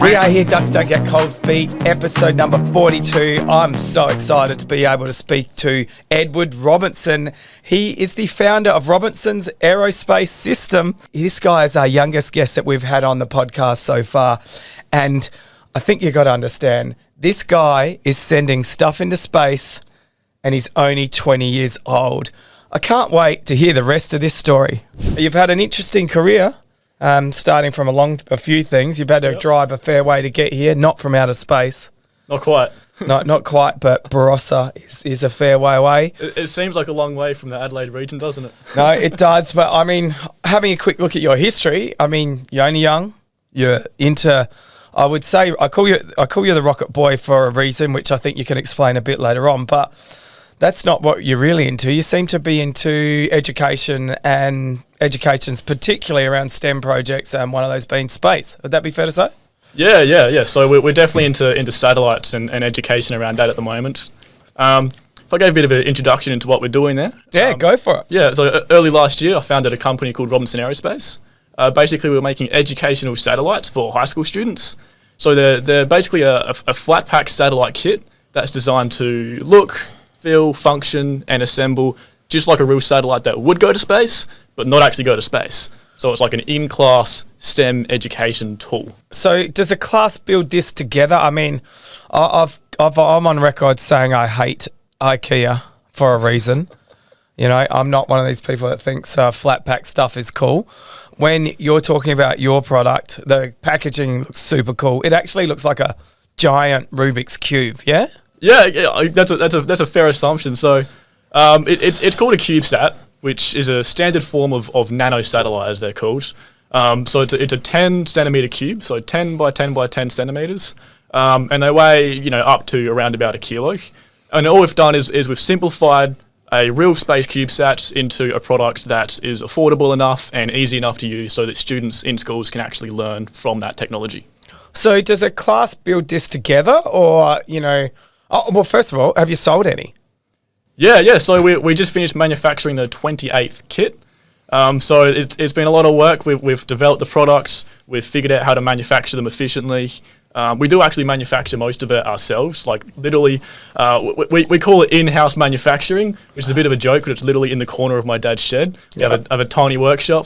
We are here, Ducks Don't Get Cold Feet, episode number 42. I'm so excited to be able to speak to Edward Robinson. He is the founder of Robinson's Aerospace System. This guy is our youngest guest that we've had on the podcast so far. And I think you've got to understand, this guy is sending stuff into space and he's only 20 years old. I can't wait to hear the rest of this story. You've had an interesting career. Starting from a few things. You've had to drive a fair way to get here, not from outer space. Not quite. not quite, but Barossa is a fair way away. It seems like a long way from the Adelaide region, doesn't it? No, it does. But I mean, having a quick look at your history, I mean, you're only young. You're into, I would say, I call you the rocket boy for a reason, which I think you can explain a bit later on. But that's not what you're really into. You seem to be into education, and education's particularly around STEM projects, and one of those being space. Would that be fair to say? Yeah. So we're definitely into satellites and education around that at the moment. If I gave a bit of an introduction into what we're doing there. Yeah, go for it. Yeah, so early last year I founded a company called Robinson Aerospace. Basically we were making educational satellites for high school students. So they're basically a flat pack satellite kit that's designed to look, feel, function and assemble just like a real satellite that would go to space, but not actually go to space. So it's like an in-class STEM education tool. So does a class build this together? I mean, I'm on record saying I hate IKEA for a reason. You know, I'm not one of these people that thinks flat pack stuff is cool. When you're talking about your product, the packaging looks super cool. It actually looks like a giant Rubik's Cube, yeah? Yeah, that's a fair assumption. So it's called a Cubesat, which is a standard form of nano satellite, as they're called. So it's a 10 centimeter cube, so 10 by 10 by 10 centimeters, and they weigh up to around about a kilo. And all we've done is we've simplified a real space Cubesat into a product that is affordable enough and easy enough to use, so that students in schools can actually learn from that technology. So does a class build this together, or Oh, well, first of all, have you sold any? Yeah. So we just finished manufacturing the 28th kit. So it's been a lot of work. We've developed the products. We've figured out how to manufacture them efficiently. We do actually manufacture most of it ourselves. Like literally, we call it in-house manufacturing, which is a bit of a joke, but it's literally in the corner of my dad's shed. We have a tiny workshop.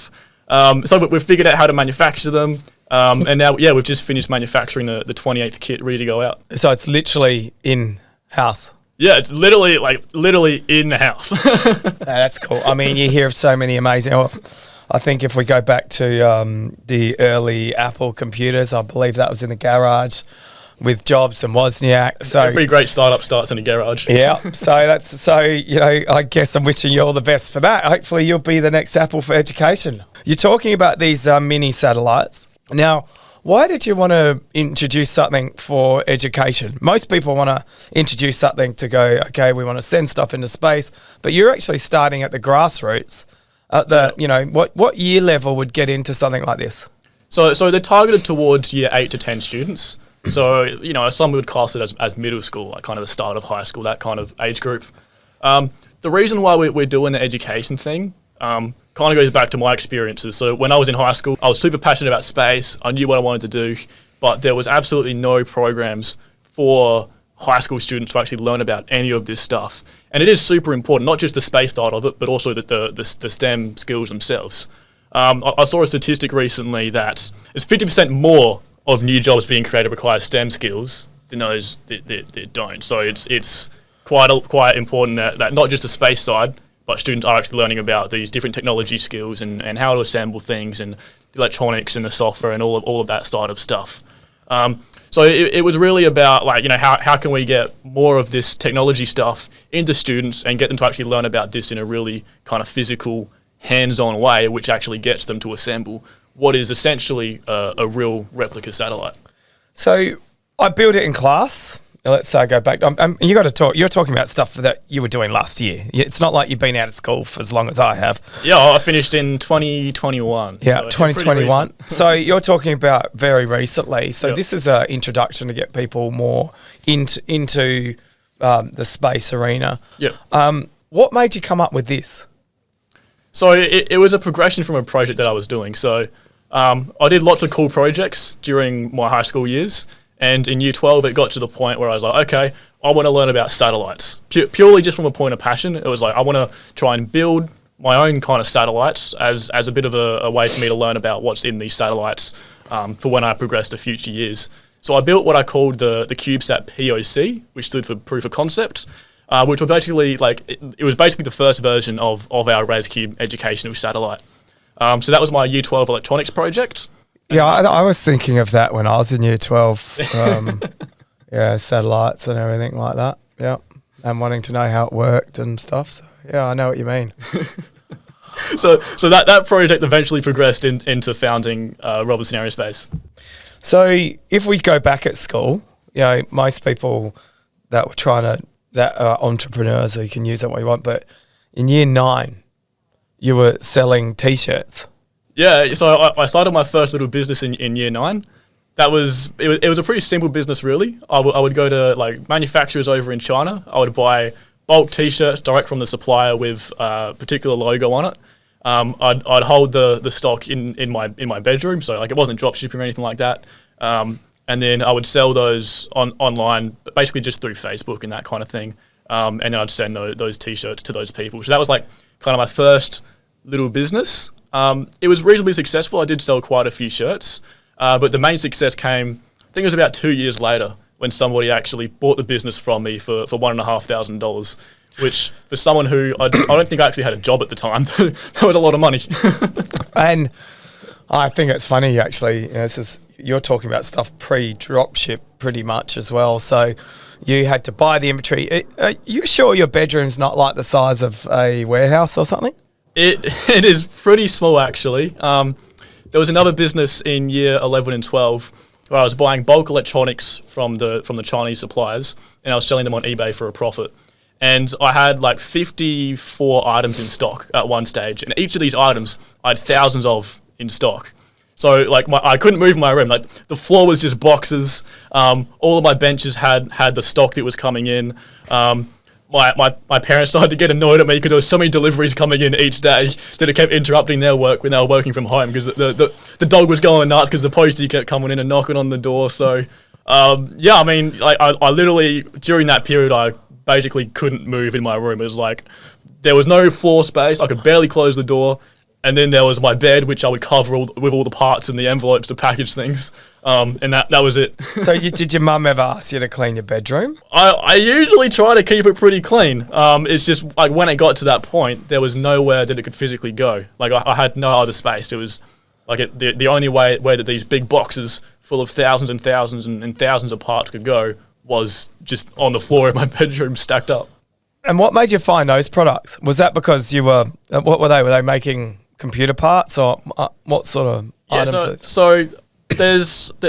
So we've figured out how to manufacture them. And now, we've just finished manufacturing the 28th kit, ready to go out. So it's literally in-house? Yeah, it's literally in the house. That's cool. I mean, you hear of so many amazing... I think if we go back to the early Apple computers, I believe that was in the garage with Jobs and Wozniak. So every great startup starts in a garage. Yeah. I guess I'm wishing you all the best for that. Hopefully you'll be the next Apple for education. You're talking about these mini satellites. Now, why did you want to introduce something for education? Most people want to introduce something to go, okay, we want to send stuff into space, but you're actually starting at the grassroots. What year level would get into something like this? So they're targeted towards year 8 to 10 students. So, some would class it as middle school, like kind of the start of high school, that kind of age group. The reason why we're doing the education thing kind of goes back to my experiences. So when I was in high school, I was super passionate about space. I knew what I wanted to do, but there was absolutely no programs for high school students to actually learn about any of this stuff. And it is super important, not just the space side of it, but also the STEM skills themselves. I saw a statistic recently that it's 50% more of new jobs being created require STEM skills than those that don't. So it's quite important that not just the space side, but students are actually learning about these different technology skills and how to assemble things and the electronics and the software and all of that side of stuff. So it was really about how can we get more of this technology stuff into students and get them to actually learn about this in a really kind of physical, hands-on way, which actually gets them to assemble what is essentially a real replica satellite. So I built it in class. Let's say I go back. You got to talk. You're talking about stuff that you were doing last year. It's not like you've been out of school for as long as I have. Yeah, I finished in 2021. Yeah, so 2021. So you're talking about very recently. So this is an introduction to get people more into the space arena. Yeah. What made you come up with this? So it was a progression from a project that I was doing. So I did lots of cool projects during my high school years, and in year 12 it got to the point where I was like, okay, I want to learn about satellites. Purely just from a point of passion. It was like, I want to try and build my own kind of satellites as a bit of a way for me to learn about what's in these satellites for when I progress to future years. So I built what I called the Cubesat POC, which stood for Proof of Concept, which were basically it was basically the first version of our ResCube educational satellite. So that was my year 12 electronics project. Yeah, I was thinking of that when I was in year 12. Yeah, satellites and everything like that. Yeah, and wanting to know how it worked and stuff. So yeah, I know what you mean. So that project eventually progressed into founding Robinson Aerospace. So if we go back at school, you know, most people that are entrepreneurs, so you can use it what you want, but in year 9, you were selling T-shirts. Yeah, so I started my first little business in year 9. It was a pretty simple business, really. I would go to manufacturers over in China. I would buy bulk T-shirts direct from the supplier with a particular logo on it. I'd hold the stock in my bedroom, so it wasn't drop shipping or anything like that. And then I would sell those online, but basically just through Facebook and that kind of thing. And then I'd send those T-shirts to those people. So that was kind of my first little business. It was reasonably successful. I did sell quite a few shirts, but the main success came, I think it was about 2 years later, when somebody actually bought the business from me for $1,500, which for someone who I don't think I actually had a job at the time, that was a lot of money. And I think it's funny actually. You know, you're talking about stuff pre-dropship pretty much as well. So you had to buy the inventory. Are you sure your bedroom's not like the size of a warehouse or something? It is pretty small actually. There was another business in year 11 and 12 where I was buying bulk electronics from the Chinese suppliers, and I was selling them on eBay for a profit. And I had 54 items in stock at one stage, and each of these items I had thousands of in stock. So I couldn't move my room. The floor was just boxes. All of my benches had the stock that was coming in. My parents started to get annoyed at me because there was so many deliveries coming in each day that it kept interrupting their work when they were working from home, because the dog was going nuts because the postie kept coming in and knocking on the door. So I literally during that period I basically couldn't move in my room. It was there was no floor space. I could barely close the door. And then there was my bed, which I would cover with all the parts and the envelopes to package things. And that was it. So did your mum ever ask you to clean your bedroom? I usually try to keep it pretty clean. It's just when it got to that point, there was nowhere that it could physically go. I had no other space. It was the only way that these big boxes full of thousands and thousands and thousands of parts could go was just on the floor in my bedroom stacked up. And what made you find those products? Was that because you were, what were they? Were they making computer parts or what sort of items? So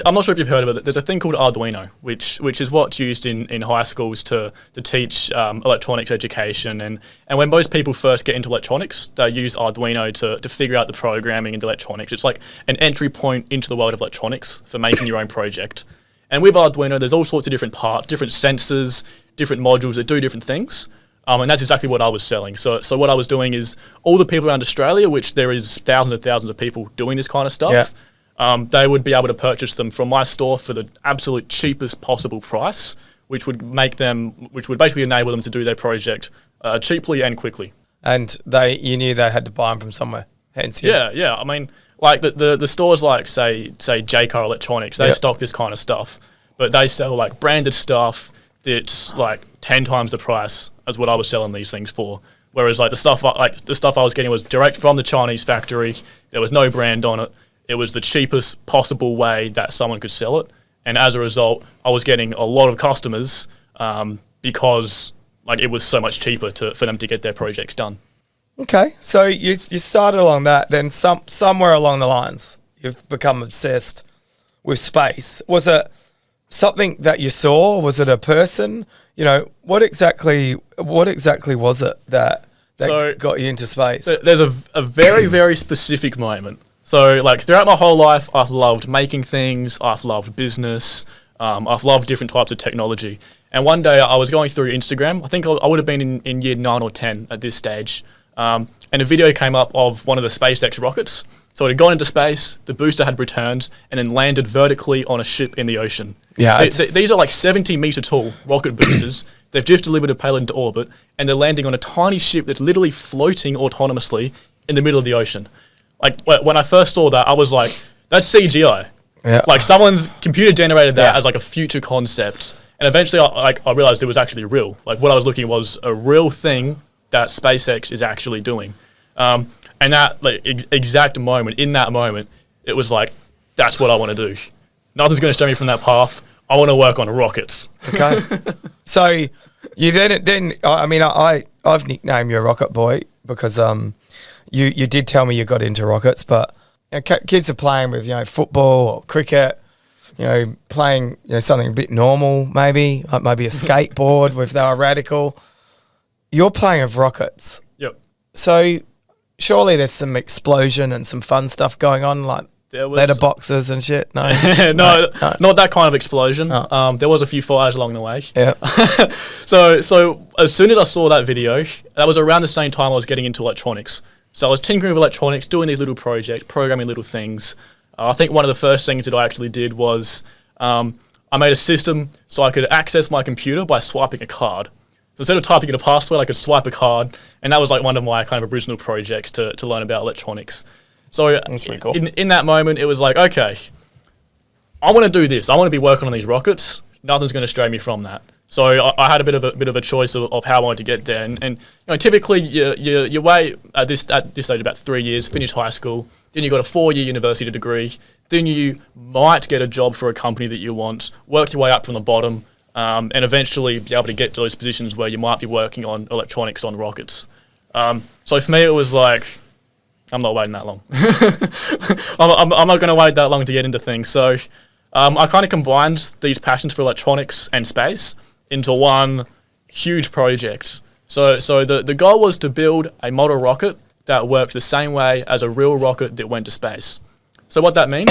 I'm not sure if you've heard of it. There's a thing called Arduino, which is what's used in high schools to teach electronics education. And when most people first get into electronics, they use Arduino to figure out the programming into electronics. It's like an entry point into the world of electronics for making your own project. And with Arduino, there's all sorts of different parts, different sensors, different modules that do different things. And that's exactly what I was selling. So what I was doing is all the people around Australia, which there is thousands and thousands of people doing this kind of stuff, they would be able to purchase them from my store for the absolute cheapest possible price, which would basically enable them to do their project cheaply and quickly. And you knew they had to buy them from somewhere, hence Yeah. I mean, the stores say J-Car Electronics, they stock this kind of stuff, but they sell branded stuff that's 10 times the price as what I was selling these things for. Whereas the stuff I was getting was direct from the Chinese factory. There was no brand on it. It was the cheapest possible way that someone could sell it. And as a result, I was getting a lot of customers because it was so much cheaper for them to get their projects done. Okay, so you started along that, then somewhere along the lines, you've become obsessed with space. Was it something that you saw? Was it a person? You know, what exactly was it that got you into space? There's a very, very specific moment. So throughout my whole life, I've loved making things, I've loved business, I've loved different types of technology. And one day I was going through Instagram. I think I would have been in year 9 or 10 at this stage. and a video came up of one of the SpaceX rockets. So it had gone into space, the booster had returned, and then landed vertically on a ship in the ocean. Yeah, these are like 70-meter tall rocket boosters. They've just delivered a payload into orbit, and they're landing on a tiny ship that's literally floating autonomously in the middle of the ocean. Like, when I first saw that, I was like, that's CGI. Yeah. Like, someone's computer generated that as like a future concept. And eventually I realized it was actually real. Like, what I was looking at was a real thing that SpaceX is actually doing. And that exact moment, in that moment, it was like, that's what I want to do. Nothing's going to stop me from that path. I want to work on rockets. Okay. So you then I mean, I've nicknamed you a rocket boy because you did tell me you got into rockets, but kids are playing with football or cricket, playing something a bit normal, maybe a skateboard if they were radical. You're playing with rockets. Yep. So surely there's some explosion and some fun stuff going on, like letterboxes and shit. No, no, not that kind of explosion. Oh. There was a few fires along the way. Yeah. So as soon as I saw that video, that was around the same time I was getting into electronics. So I was tinkering with electronics, doing these little projects, programming little things. I think one of the first things that I actually did was I made a system so I could access my computer by swiping a card. So instead of typing in a password, I could swipe a card, and that was like one of my kind of original projects to learn about electronics. So that's pretty cool. In that moment, it was like, okay, I want to do this. I want to be working on these rockets. Nothing's going to stray me from that. So I had a bit of a choice of how I wanted to get there. And typically you wait at this stage about 3 years, finish high school, then you got a 4-year university degree, then you might get a job for a company that you want, work your way up from the bottom, and eventually be able to get to those positions where you might be working on electronics on rockets. So for me, it was like, I'm not waiting that long. I'm not going to wait that long to get into things. So I kind of combined these passions for electronics and space into one huge project. So the goal was to build a model rocket that worked the same way as a real rocket that went to space. So what that means,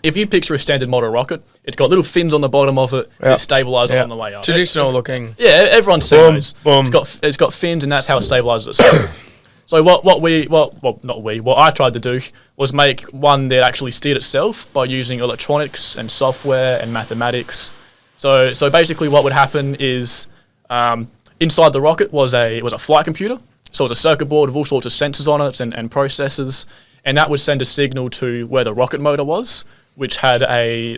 if you picture a standard model rocket, it's got little fins on the bottom of it that stabilise it on the way up. Traditional looking. Yeah, everyone's seen those. It's got fins, and that's how it stabilises itself. So what I tried to do was make one that actually steered itself by using electronics and software and mathematics. So basically what would happen is inside the rocket was a flight computer. So it was a circuit board with all sorts of sensors on it and processors, and that would send a signal to where the rocket motor was, which had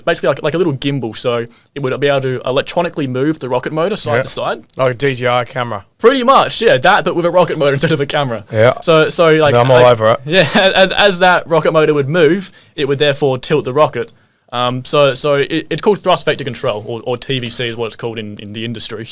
basically like a little gimbal. So it would be able to electronically move the rocket motor side to side. Like a DJI camera. Pretty much, yeah, that, but with a rocket motor instead of a camera. Yeah. So like I'm all over it. Yeah, as that rocket motor would move, it would therefore tilt the rocket. So it's called thrust vector control, or TVC is what it's called in the industry.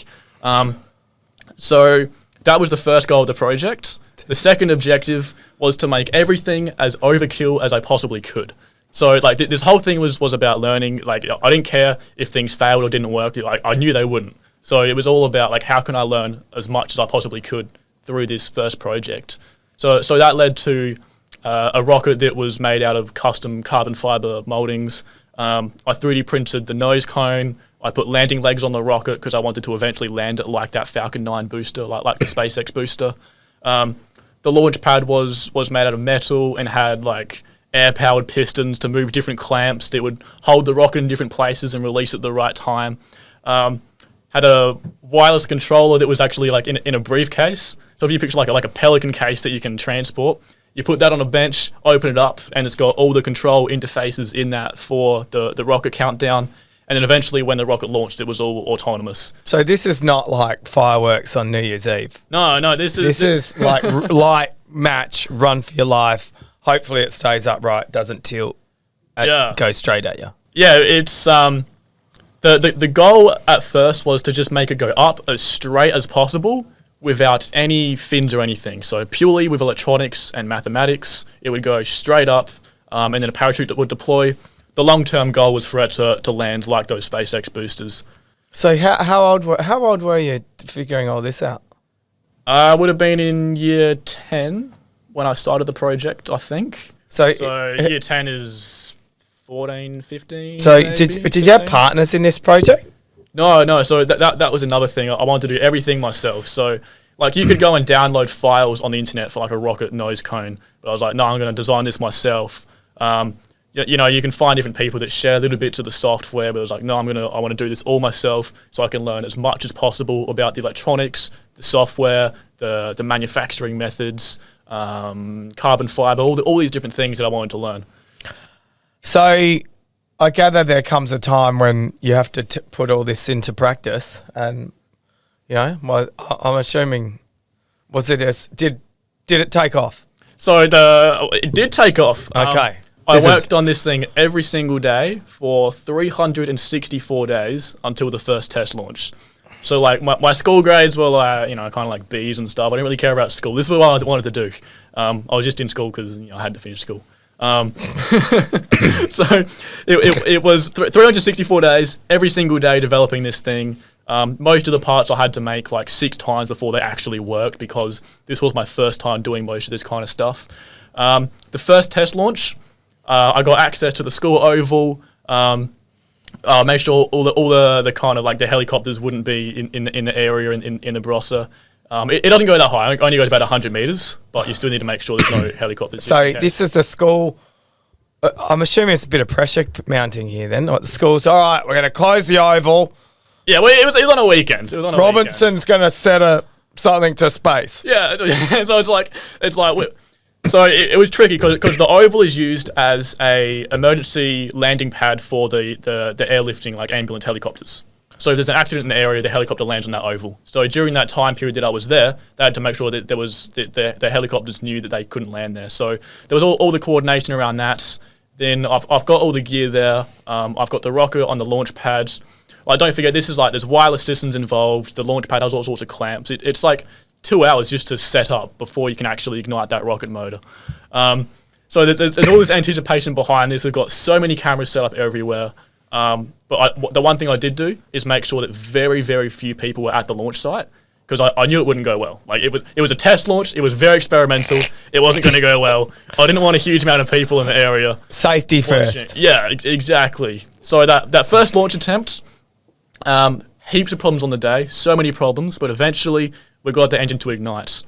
So that was the first goal of the project. The second objective was to make everything as overkill as I possibly could. So like this whole thing was about learning. Like I didn't care if things failed or didn't work. Like I knew they wouldn't. So it was all about like how can I learn as much as I possibly could through this first project. So that led to a rocket that was made out of custom carbon fiber moldings. I 3D printed the nose cone. I put landing legs on the rocket because I wanted to eventually land it like that Falcon 9 booster, like the SpaceX booster. The launch pad was made out of metal and had like air-powered pistons to move different clamps that would hold the rocket in different places and release at the right time. Had a wireless controller that was actually like in a briefcase. So if you picture like a Pelican case that you can transport, you put that on a bench, open it up, and it's got all the control interfaces in that for the rocket countdown. And then eventually when the rocket launched, it was all autonomous. So this is not like fireworks on New Year's Eve. No, this is like light match, run for your life. Hopefully it stays upright, doesn't tilt, go straight at you. Yeah, it's the goal at first was to just make it go up as straight as possible without any fins or anything. So purely with electronics and mathematics, it would go straight up, and then a parachute that would deploy. The long-term goal was for it to land like those SpaceX boosters. So how old were you figuring all this out? I would have been in year 10 when I started the project, I think. So year 10 is 14, 15. So maybe, did you have partners in this project? No. So that was another thing. I wanted to do everything myself. So Like, you could go and download files on the internet for like a rocket nose cone, but I was like, no, I'm going to design this myself. You know, you can find different people that share little bits of the software, but I was like, no, I want to do this all myself so I can learn as much as possible about the electronics, the software, the manufacturing methods, carbon fiber, all these different things that I wanted to learn. So I gather there comes a time when you have to put all this into practice, and you know, I'm assuming, did it take off? So it did take off. Okay. I worked on this thing every single day for 364 days until the first test launch. So like my school grades were like, you know, kind of like B's and stuff. I didn't really care about school. This is what I wanted to do. I was just in school because, you know, I had to finish school. So it was 364 days, every single day developing this thing. Most of the parts I had to make like 6 times before they actually worked, because this was my first time doing most of this kind of stuff. The first test launch, I got access to the school oval. Made sure all the kind of like the helicopters wouldn't be in the area in the Barossa. It doesn't go that high. It only goes about 100 meters, but you still need to make sure there's no helicopters. So this is the school. I'm assuming it's a bit of pressure mounting here then. Like the school's, all right, we're going to close the oval. Yeah, well, it was on a weekend. It was on a Robinson's going to set something to space. Yeah, so so it was tricky because the oval is used as a emergency landing pad for the airlifting, like ambulance helicopters. So if there's an accident in the area, the helicopter lands on that oval. So during that time period that I was there, they had to make sure that the helicopters knew that they couldn't land there. So there was all the coordination around that. Then I've got all the gear there. I've got the rocket on the launch pads. Like, don't forget, this is like, there's wireless systems involved. The launch pad has all sorts of clamps. It's like 2 hours just to set up before you can actually ignite that rocket motor. So there's all this anticipation behind this. We've got so many cameras set up everywhere. But the one thing I did do is make sure that very, very few people were at the launch site, because I knew it wouldn't go well. Like, it was a test launch. It was very experimental. It wasn't going to go well. I didn't want a huge amount of people in the area. Safety first. Yeah, exactly. So that first launch attempt, heaps of problems on the day, so many problems, but eventually we got the engine to ignite.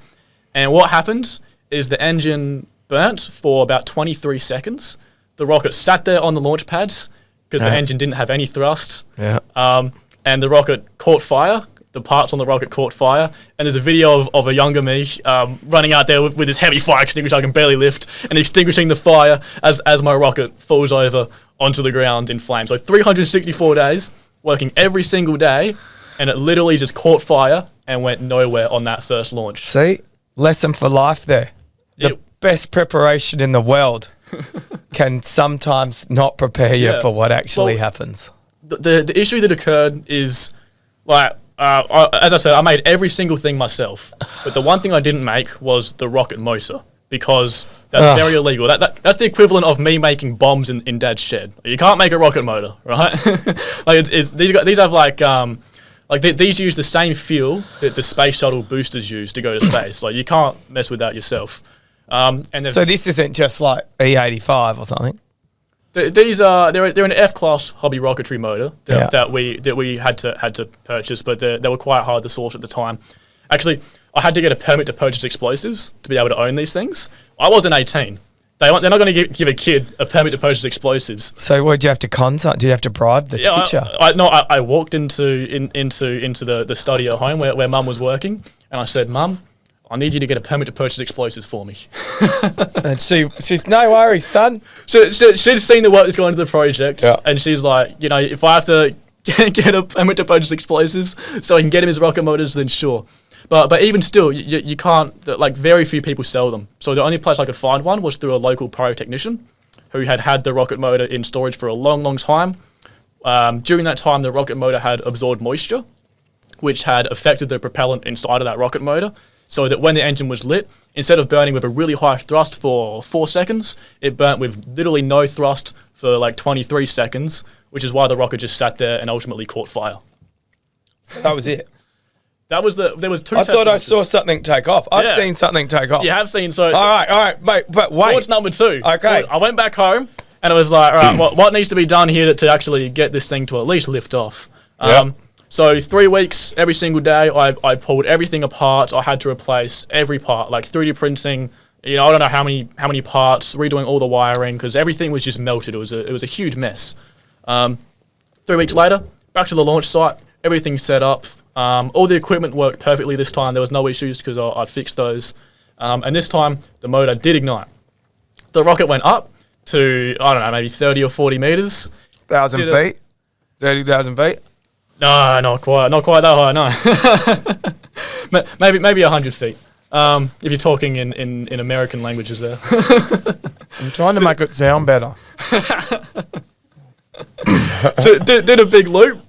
And what happened is the engine burnt for about 23 seconds. The rocket sat there on the launch pads because the engine didn't have any thrust. Yeah. And the rocket caught fire. The parts on the rocket caught fire. And there's a video of a younger me running out there with this heavy fire extinguisher I can barely lift, and extinguishing the fire as my rocket falls over onto the ground in flames. So 364 days, working every single day, and it literally just caught fire and went nowhere on that first launch. See? Lesson for life there. The best preparation in the world can sometimes not prepare you for what actually happens. The issue that occurred is, like, as I said, I made every single thing myself. But the one thing I didn't make was the rocket motor, because that's very illegal. That's the equivalent of me making bombs in Dad's shed. You can't make a rocket motor, right? Like, these have these use the same fuel that the space shuttle boosters use to go to space. Like, you can't mess with that yourself. So this isn't just like E85 or something. They're an F-class hobby rocketry motor that we had to purchase, but they were quite hard to source at the time. Actually, I had to get a permit to purchase explosives to be able to own these things. I wasn't 18. They're not going to give a kid a permit to purchase explosives. So what, do you have to consult? Do you have to bribe the teacher? I walked into the study at home where Mum was working, and I said, Mum, I need you to get a permit to purchase explosives for me. And she's no worries, son. She'd seen the work that's going into the project, and she's like, you know, if I have to get a permit to purchase explosives so I can get him his rocket motors, then sure. But even still, you can't, like, very few people sell them. So the only place I could find one was through a local pyrotechnician who had the rocket motor in storage for a long, long time. During that time, the rocket motor had absorbed moisture, which had affected the propellant inside of that rocket motor, so that when the engine was lit, instead of burning with a really high thrust for 4 seconds, it burnt with literally no thrust for like 23 seconds, which is why the rocket just sat there and ultimately caught fire. So that was it. There was 2 test I thought launches. I saw something take off. I've seen something take off. You have seen, so... All right, mate, but wait. Launch number 2. Okay. I went back home, and I was like, all right, what needs to be done here to actually get this thing to at least lift off? So 3 weeks, every single day, I pulled everything apart. I had to replace every part, like 3D printing. You know, I don't know how many parts, redoing all the wiring because everything was just melted. It was a huge mess. 3 weeks later, back to the launch site. Everything's set up. All the equipment worked perfectly this time. There was no issues because I'd fixed those. And this time, the motor did ignite. The rocket went up to, I don't know, maybe 30 or 40 meters. 1,000 feet? 30,000 feet? No, not quite that high, no. maybe 100 feet. If you're talking in American languages there. I'm trying to make it sound better. did a big loop,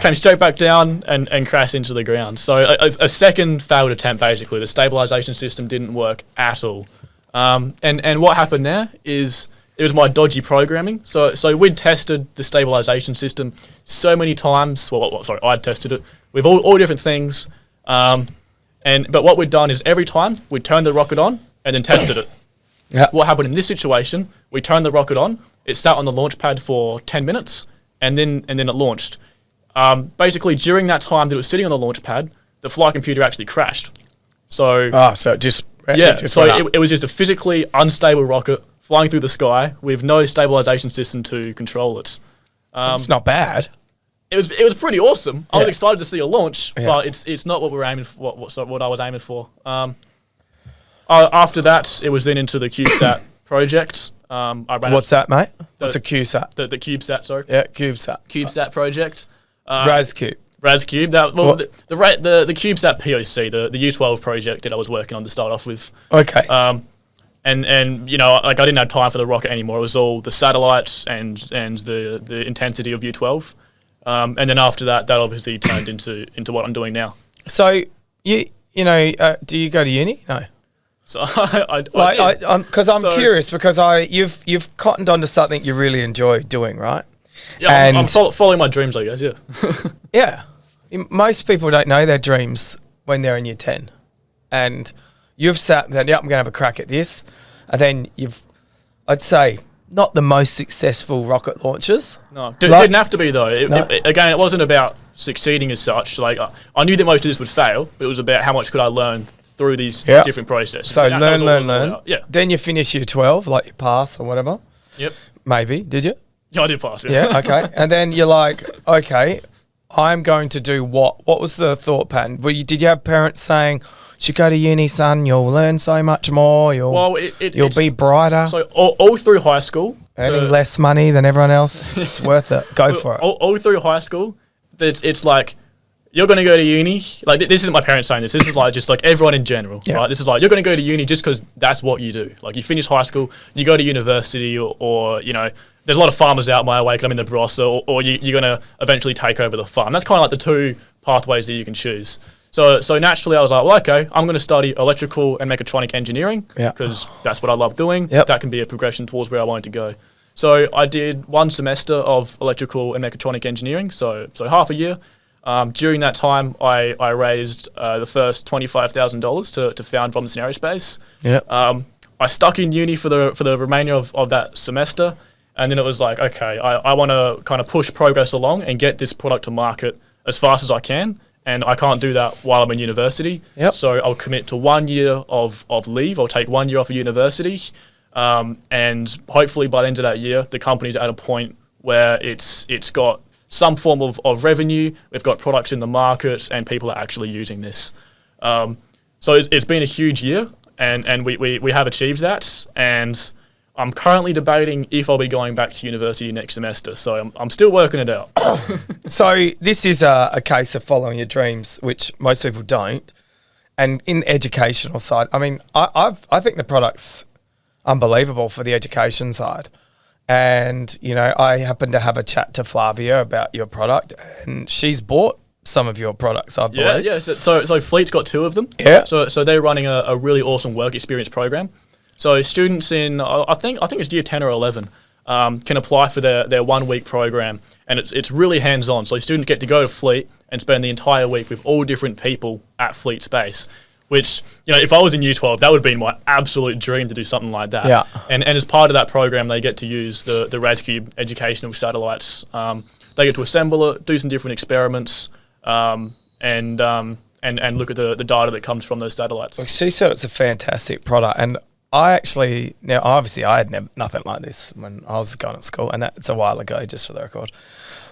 came straight back down and crashed into the ground. So a second failed attempt, basically. The stabilization system didn't work at all. And what happened there is it was my dodgy programming. So we'd tested the stabilization system so many times. Sorry, I'd tested it with all different things. But what we'd done is every time we'd turned the rocket on and then tested it. Yep. What happened in this situation, we turned the rocket on, it sat on the launch pad for 10 minutes, and then it launched. Basically, during that time that it was sitting on the launch pad, the flight computer actually crashed. So it just it was just a physically unstable rocket flying through the sky with no stabilization system to control it. It's not bad. It was pretty awesome. I was excited to see a launch, Yeah. but it's not what we're aiming for. What I was aiming for. After that, it was then into the Cubesat project. What's that, mate? What's a Cubesat? The Cubesat, sorry. Yeah, Cubesat. Cubesat project. RazCube. RazCube. The Cubesat POC, the U12 project that I was working on to start off with. Okay. And you know, like I didn't have time for the rocket anymore. It was all the satellites and the intensity of U12. And then after that obviously turned into what I'm doing now. So you know, do you go to uni? No. So I'm curious because you've cottoned onto something you really enjoy doing, right? Yeah, I'm following my dreams, I guess. Yeah. Yeah. Most people don't know their dreams when they're in year 10, and you've sat there. Yeah, I'm going to have a crack at this, and then I'd say, not the most successful rocket launches. No, didn't have to be though. Again, it wasn't about succeeding as such. Like I knew that most of this would fail, but it was about how much could I learn through these different processes. So learn. Yeah. Then you finish year 12, like you pass or whatever. Yep. Maybe. Did you? Yeah, I did pass. Yeah. Yeah. Okay. And then you're like, okay, I'm going to do what? What was the thought pattern? Did you have parents saying, "You should go to uni, son. You'll learn so much more. You'll be brighter." So all through high school, earning less money than everyone else. It's worth it. Go for it. All through high school, it's like you're going to go to uni. Like this isn't my parents saying this. This is like just like everyone in general. Yeah. Right? This is like you're going to go to uni just because that's what you do. Like you finish high school, you go to university, or you know. There's a lot of farmers out my way because I'm in the Barossa, or you're going to eventually take over the farm. That's kind of like the two pathways that you can choose. So naturally I was like, well, okay, I'm going to study electrical and mechatronic engineering because that's what I love doing. Yep. That can be a progression towards where I wanted to go. So I did 1 semester of electrical and mechatronic engineering, so half a year. During that time, I raised the first $25,000 to found Robinson Aerospace. Yep. I stuck in uni for the remainder of that semester. And then it was like, okay, I want to kind of push progress along and get this product to market as fast as I can. And I can't do that while I'm in university. Yep. So I'll commit to 1 year of leave. I'll take 1 year off of university. And hopefully by the end of that year, the company's at a point where it's got some form of revenue. We've got products in the market and people are actually using this. So it's been a huge year and we have achieved that. And I'm currently debating if I'll be going back to university next semester, so I'm still working it out. So this is a case of following your dreams, which most people don't. And in the educational side, I mean, I think the product's unbelievable for the education side. And, you know, I happened to have a chat to Flavia about your product, and she's bought some of your products, I believe. Yeah. So Fleet's got 2 of them. Yeah. So they're running a really awesome work experience program. So students in, I think it's year 10 or 11, can apply for their 1 week program, and it's really hands-on. So students get to go to Fleet and spend the entire week with all different people at Fleet Space, which, you know, if I was in U12, that would be my absolute dream to do something like that. Yeah. And as part of that program, they get to use the RazCube educational satellites. They get to assemble it, do some different experiments, and look at the data that comes from those satellites. Well, she said it's a fantastic product, and I actually, now obviously I had nothing like this when I was going to school, and it's a while ago, just for the record.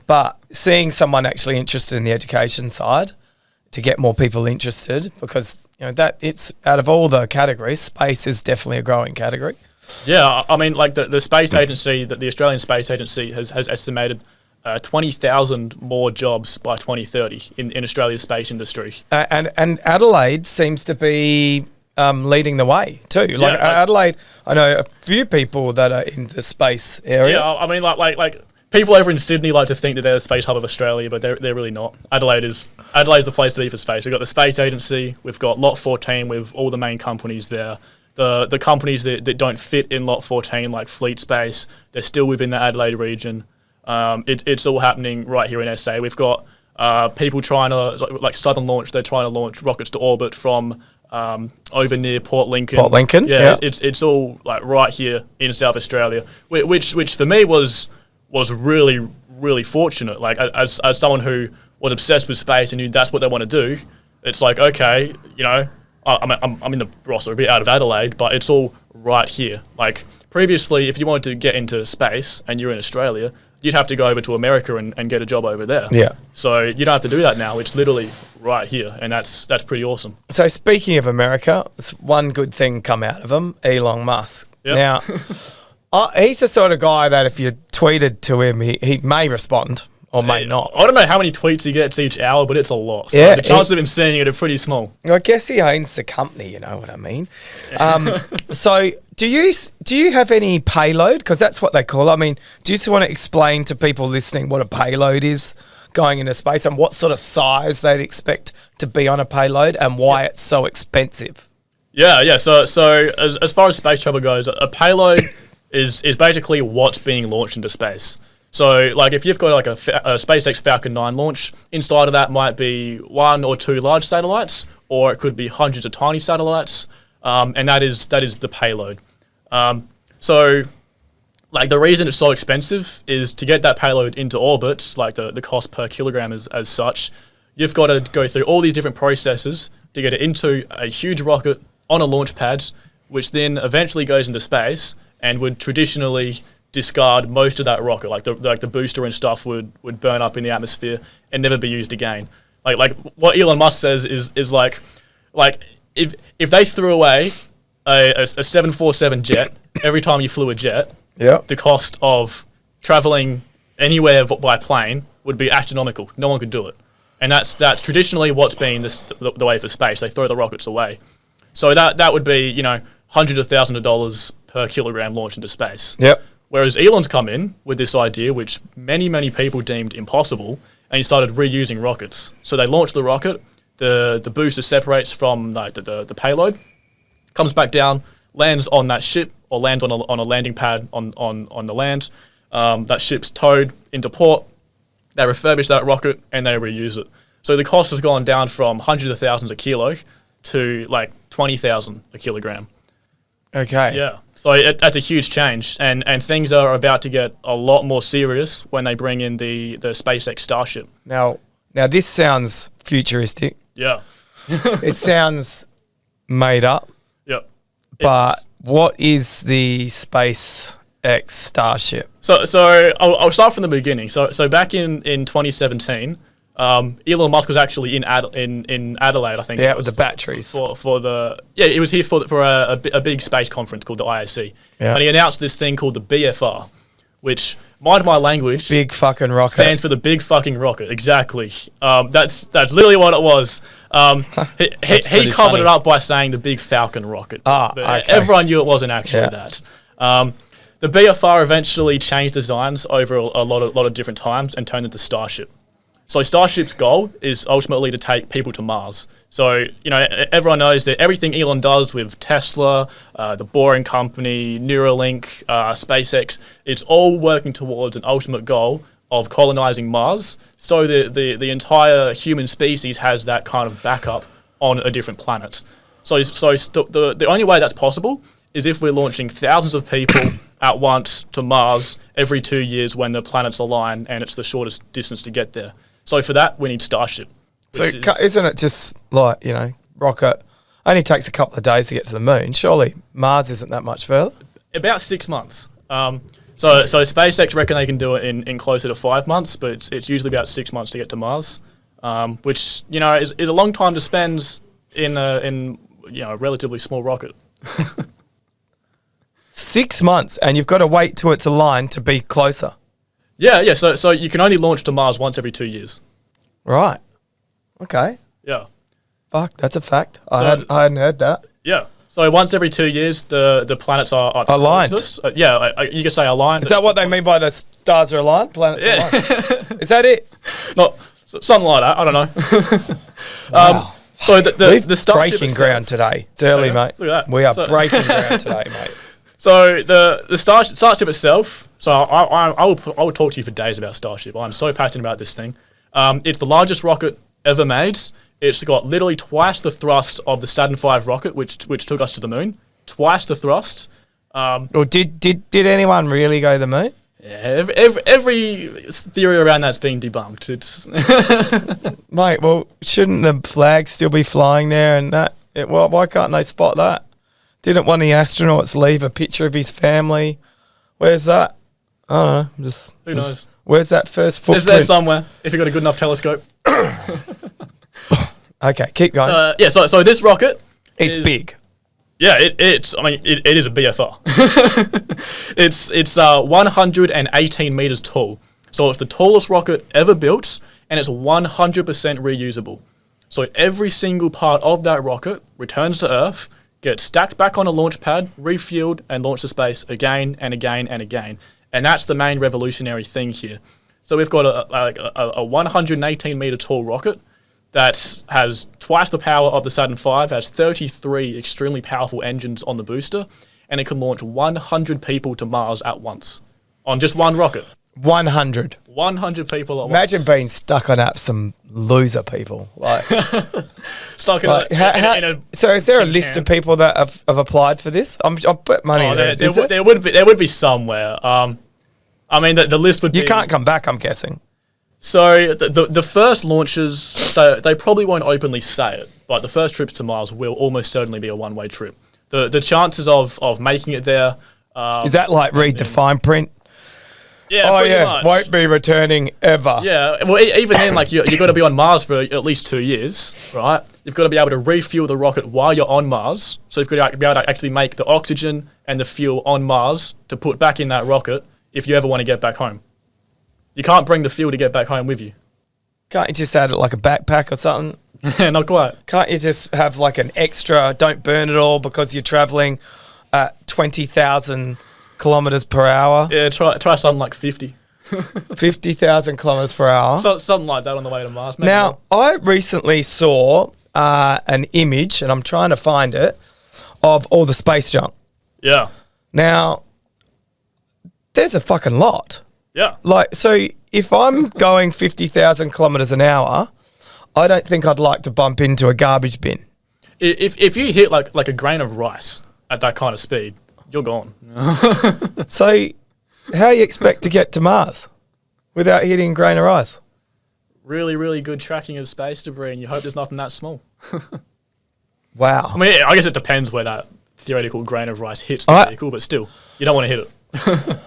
But seeing someone actually interested in the education side to get more people interested, because that it's out of all the categories, space is definitely a growing category. Yeah, I mean, like the space agency, the Australian Space Agency has estimated 20,000 more jobs by 2030 in Australia's space industry. And Adelaide seems to be leading the way too. Like Adelaide, I know a few people that are in the space area. Yeah, I mean, like people over in Sydney like to think that they're the space hub of Australia, but they're really not. Adelaide's the place to be for space. We've got the Space Agency, we've got Lot 14 with all the main companies there. The companies that don't fit in Lot 14, like Fleet Space, they're still within the Adelaide region. It's all happening right here in SA. We've got people trying to, like Southern Launch, they're trying to launch rockets to orbit from over near Port Lincoln. Port Lincoln, yeah. It's all like right here in South Australia, which for me was really, really fortunate. Like as someone who was obsessed with space and knew that's what they want to do, it's like, okay, I'm in the roster a bit out of Adelaide, but it's all right here. Like previously, if you wanted to get into space and you're in Australia, you'd have to go over to America and get a job over there. Yeah. So you don't have to do that now. It's literally right here, and that's pretty awesome. So speaking of America, there's one good thing come out of him, Elon Musk. Yep. Now, he's the sort of guy that if you tweeted to him, he may respond. Or may not. I don't know how many tweets he gets each hour, but it's a lot. So yeah, the chances of him seeing it are pretty small. I guess he owns the company, you know what I mean? So do you have any payload? Because that's what they call it. I mean, do you just want to explain to people listening what a payload is going into space and what sort of size they'd expect to be on a payload and why it's so expensive? Yeah. So as far as space travel goes, a payload is basically what's being launched into space. So, like, if you've got like a SpaceX Falcon 9 launch, inside of that might be 1 or 2 large satellites, or it could be hundreds of tiny satellites, and that is the payload. So, like, the reason it's so expensive is to get that payload into orbit, like the cost per kilogram as such, you've got to go through all these different processes to get it into a huge rocket on a launch pad, which then eventually goes into space and would traditionally discard most of that rocket, like the booster and stuff would burn up in the atmosphere and never be used again. Like what Elon Musk says is like if they threw away a 747 jet every time you flew a jet, the cost of traveling anywhere by plane would be astronomical. No one could do it, and that's traditionally what's been the way for space. They throw the rockets away, so that would be hundreds of thousands of dollars per kilogram launched into space. Yep. Whereas Elon's come in with this idea, which many people deemed impossible, and he started reusing rockets. So they launched the rocket, the booster separates from the payload, comes back down, lands on that ship, or lands on a landing pad on the land. That ship's towed into port. They refurbish that rocket and they reuse it. So the cost has gone down from hundreds of thousands a kilo to like 20,000 a kilogram. Okay. Yeah. So that's a huge change, and things are about to get a lot more serious when they bring in the SpaceX Starship. Now this sounds futuristic. Yeah. It sounds made up. Yep. But what is the SpaceX Starship? So I'll start from the beginning. So back in 2017, Elon Musk was actually in Adelaide, I think. Yeah, with the batteries. He was here for a big space conference called the IAC. Yeah. And he announced this thing called the BFR, which, mind my language, big fucking rocket. Stands for the big fucking rocket. Exactly. That's literally what it was. He covered it up by saying the big Falcon rocket. Okay. Everyone knew it wasn't actually that. The BFR eventually changed designs over a lot of different times and turned into Starship. So Starship's goal is ultimately to take people to Mars. So, everyone knows that everything Elon does with Tesla, the Boring Company, Neuralink, SpaceX, it's all working towards an ultimate goal of colonizing Mars, so the entire human species has that kind of backup on a different planet. So the only way that's possible is if we're launching thousands of people at once to Mars every 2 years when the planets align and it's the shortest distance to get there. So for that, we need Starship. So isn't it just like, rocket only takes a couple of days to get to the moon? Surely Mars isn't that much further? About 6 months. So SpaceX reckon they can do it in closer to 5 months, but it's usually about 6 months to get to Mars, which is a long time to spend in a relatively small rocket. 6 months, and you've got to wait till it's aligned to be closer. Yeah. So you can only launch to Mars once every 2 years. Right. Okay. Yeah. Fuck, that's a fact. I hadn't heard that. Yeah. So once every 2 years, the planets are aligned. You can say aligned. Is that what they mean by the stars are aligned? Planets are aligned. Is that it? Not something like that. I don't know. Wow. So the Starship breaking ground today. It's early, mate. Look at that. We are breaking ground today, mate. So the Starship itself. So I will talk to you for days about Starship. I'm so passionate about this thing. It's the largest rocket ever made. It's got literally twice the thrust of the Saturn V rocket, which took us to the moon. Twice the thrust. Or did anyone really go to the moon? Yeah, every theory around that's being debunked. It's Mate, well, shouldn't the flag still be flying there and that? Why can't they spot that? Didn't one of the astronauts leave a picture of his family? Where's that? I don't know. Who knows? Where's that first footprint? It's there somewhere, if you've got a good enough telescope. Okay, keep going. So this rocket it's big. Yeah, it is a BFR. It's 118 meters tall. So it's the tallest rocket ever built, and it's 100% reusable. So every single part of that rocket returns to Earth, gets stacked back on a launch pad, refueled, and launched to space again and again and again. And that's the main revolutionary thing here. So we've got a 118 meter tall rocket that has twice the power of the Saturn V, has 33 extremely powerful engines on the booster, and it can launch 100 people to Mars at once on just one rocket. 100. 100 people at Imagine once. being stuck on that, some loser people. Like, Stuck in like a so is there a tin list can. of people that have applied for this? I'll put money in there. There would be somewhere. I mean, the list would be... You can't come back, I'm guessing. So the first launches, they probably won't openly say it, but the first trips to Mars will almost certainly be a one-way trip. The chances of making it there... Is that like read the fine print? Yeah, pretty much. Won't be returning ever. Yeah, well, even then, like, you've got to be on Mars for at least 2 years, right? You've got to be able to refuel the rocket while you're on Mars. So you've got to be able to actually make the oxygen and the fuel on Mars to put back in that rocket if you ever want to get back home. You can't bring the fuel to get back home with you. Can't you just add it like a backpack or something? Not quite. Can't you just have like an extra, don't burn it all because you're travelling at 20,000 kilometres per hour? Yeah, try something like 50. 50,000 kilometres per hour. So, something like that on the way to Mars. Maybe Now, I recently saw an image, and I'm trying to find it, of all the space junk. Yeah. Now, there's a fucking lot. Yeah. Like, so if I'm going 50,000 kilometres an hour, I don't think I'd like to bump into a garbage bin. If you hit like a grain of rice at that kind of speed, you're gone. So how you expect to get to Mars without hitting a grain of rice? Really, really good tracking of space debris, and you hope there's nothing that small. Wow. I mean, I guess it depends where that theoretical grain of rice hits the vehicle, but still, you don't want to hit it.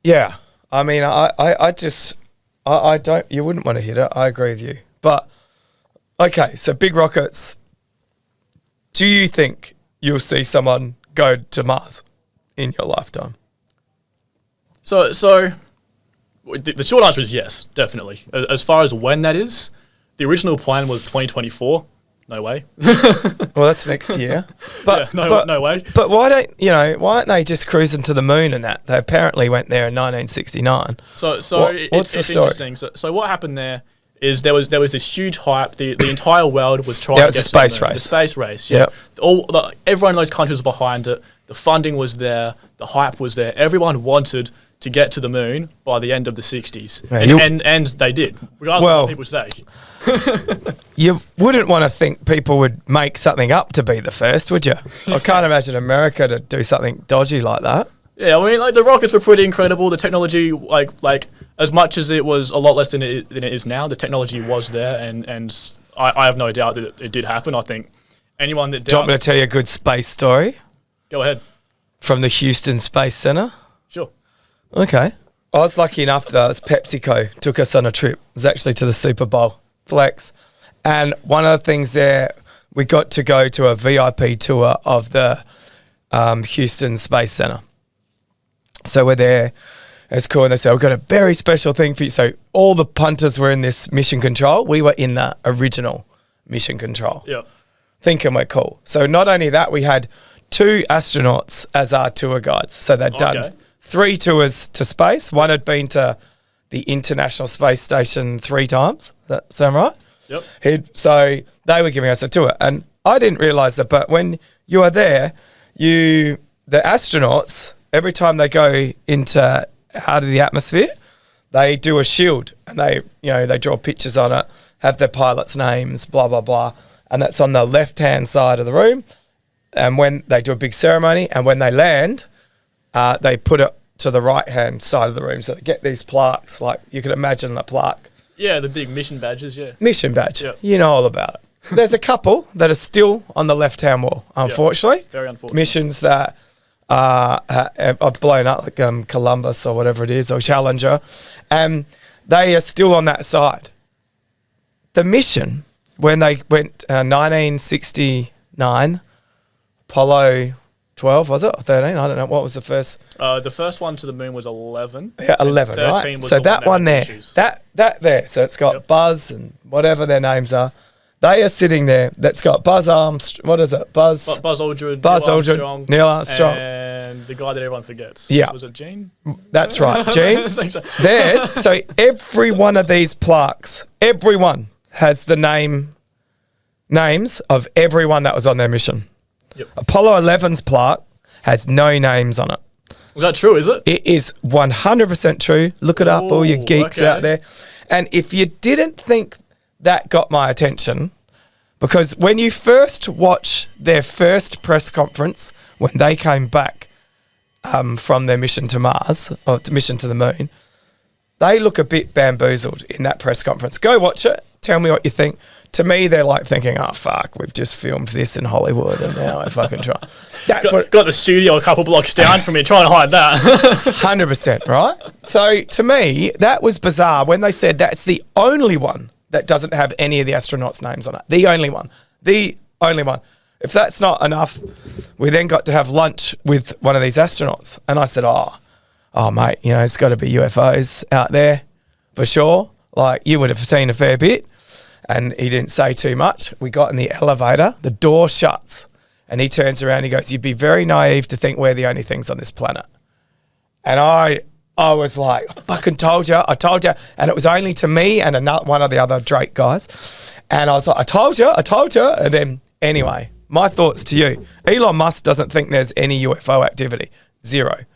Yeah. I mean, I don't, you wouldn't want to hit it. I agree with you. But, okay, so big rockets. Do you think you'll see someone go to Mars in your lifetime? So the short answer is yes, definitely. As far as when that is, the original plan was 2024. No way. Well, that's next year. But, yeah, no way. But why aren't they just cruising to the moon and that? They apparently went there in 1969. So what's the it's story? interesting. So what happened there is there was this huge hype. The entire world was trying Yeah, to it was get a space to the moon. race. The space race. Yeah. Yep. Everyone in those countries was behind it. The funding was there. The hype was there. Everyone wanted to get to the moon by the end of the 60s. Yeah, and they did, regardless of what people say. You wouldn't want to think people would make something up to be the first, would you? I can't imagine America to do something dodgy like that. Yeah, I mean, like, the rockets were pretty incredible. The technology, like as much as it was a lot less than it is now, the technology was there, and I have no doubt that it did happen. I think anyone that Do you want me to doubts, tell you a good space story go ahead. from the Houston Space Center? Sure. Okay. I was lucky enough that PepsiCo took us on a trip. It was actually to the Super Bowl Flex. And one of the things there, we got to go to a VIP tour of the Houston Space Center. So we're there. It's cool. And they said, we've got a very special thing for you. So all the punters were in this mission control. We were in the original mission control. Yeah. Thinking we're cool. So not only that, we had 2 astronauts as our tour guides. So they'd done 3 tours to space. One had been to the International Space Station 3 times. That sound right? Yep. So they were giving us a tour. And I didn't realise that, but when you are there, the astronauts, every time they go into out of the atmosphere, they do a shield and they draw pictures on it, have their pilots' names, blah, blah, blah. And that's on the left-hand side of the room. And when they do a big ceremony, and when they land, they put it to the right-hand side of the room. So they get these plaques, like you can imagine a plaque. Yeah, the big mission badges, yeah. Mission badge. Yep. You know all about it. There's a couple that are still on the left-hand wall, unfortunately. Yep. Very unfortunate. Missions that have blown up, like Columbus or whatever it is, or Challenger. And they are still on that side. The mission, when they went 1969, Apollo 12, was it? Or 13? I don't know. What was the first? The first one to the moon was 11. Yeah, 11, right? Was So the that one there, issues. that there. So it's got Buzz and whatever their names are. They are sitting there. That's got Buzz Armstrong. What is it? Buzz Aldrin, Neil Armstrong. And the guy that everyone forgets. Yeah. Was it Gene? That's right, Gene. So every one of these plaques, everyone has the names of everyone that was on their mission. Yep. Apollo 11's plaque has no names on it. Is that true, is it? It is 100% true. Look it up, all you geeks out there. And if you didn't think that got my attention, because when you first watch their first press conference, when they came back from their mission to Mars, or mission to the moon, they look a bit bamboozled in that press conference. Go watch it. Tell me what you think. To me, they're like thinking, oh, fuck, we've just filmed this in Hollywood and now I fucking try. That's got the studio a couple blocks down from me, trying to hide that. 100%, right? So to me, that was bizarre when they said that's the only one that doesn't have any of the astronauts' names on it. The only one. The only one. If that's not enough, we then got to have lunch with one of these astronauts. And I said, oh, mate, it's got to be UFOs out there for sure. Like, you would have seen a fair bit. And he didn't say too much. We got in the elevator, the door shuts, and he turns around and he goes, you'd be very naive to think we're the only things on this planet. And I was like, I fucking told you. And it was only to me and one of the other Drake guys. And I was like, I told you. And then, anyway, my thoughts to you. Elon Musk doesn't think there's any UFO activity. Zero.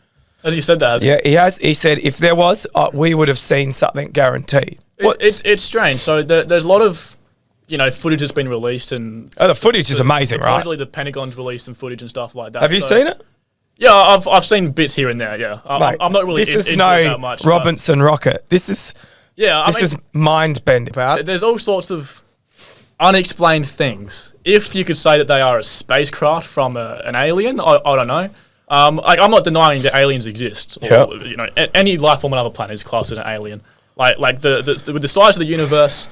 Has he said that? Yeah, he has. He said if there was, we would have seen something guaranteed. It's strange. So there's a lot of, footage that's been released, and the footage is amazing, right? Supposedly the Pentagon's released some footage and stuff like that. Have you seen it? Yeah, I've seen bits here and there. Yeah, Mate, I'm not really. This is into no it that much, Robinson rocket. This is mind bending. There's all sorts of unexplained things. If you could say that they are a spacecraft from an alien, I don't know. I'm not denying that aliens exist. Or, any life form on another planet is classed as an alien. Like with the size of the universe,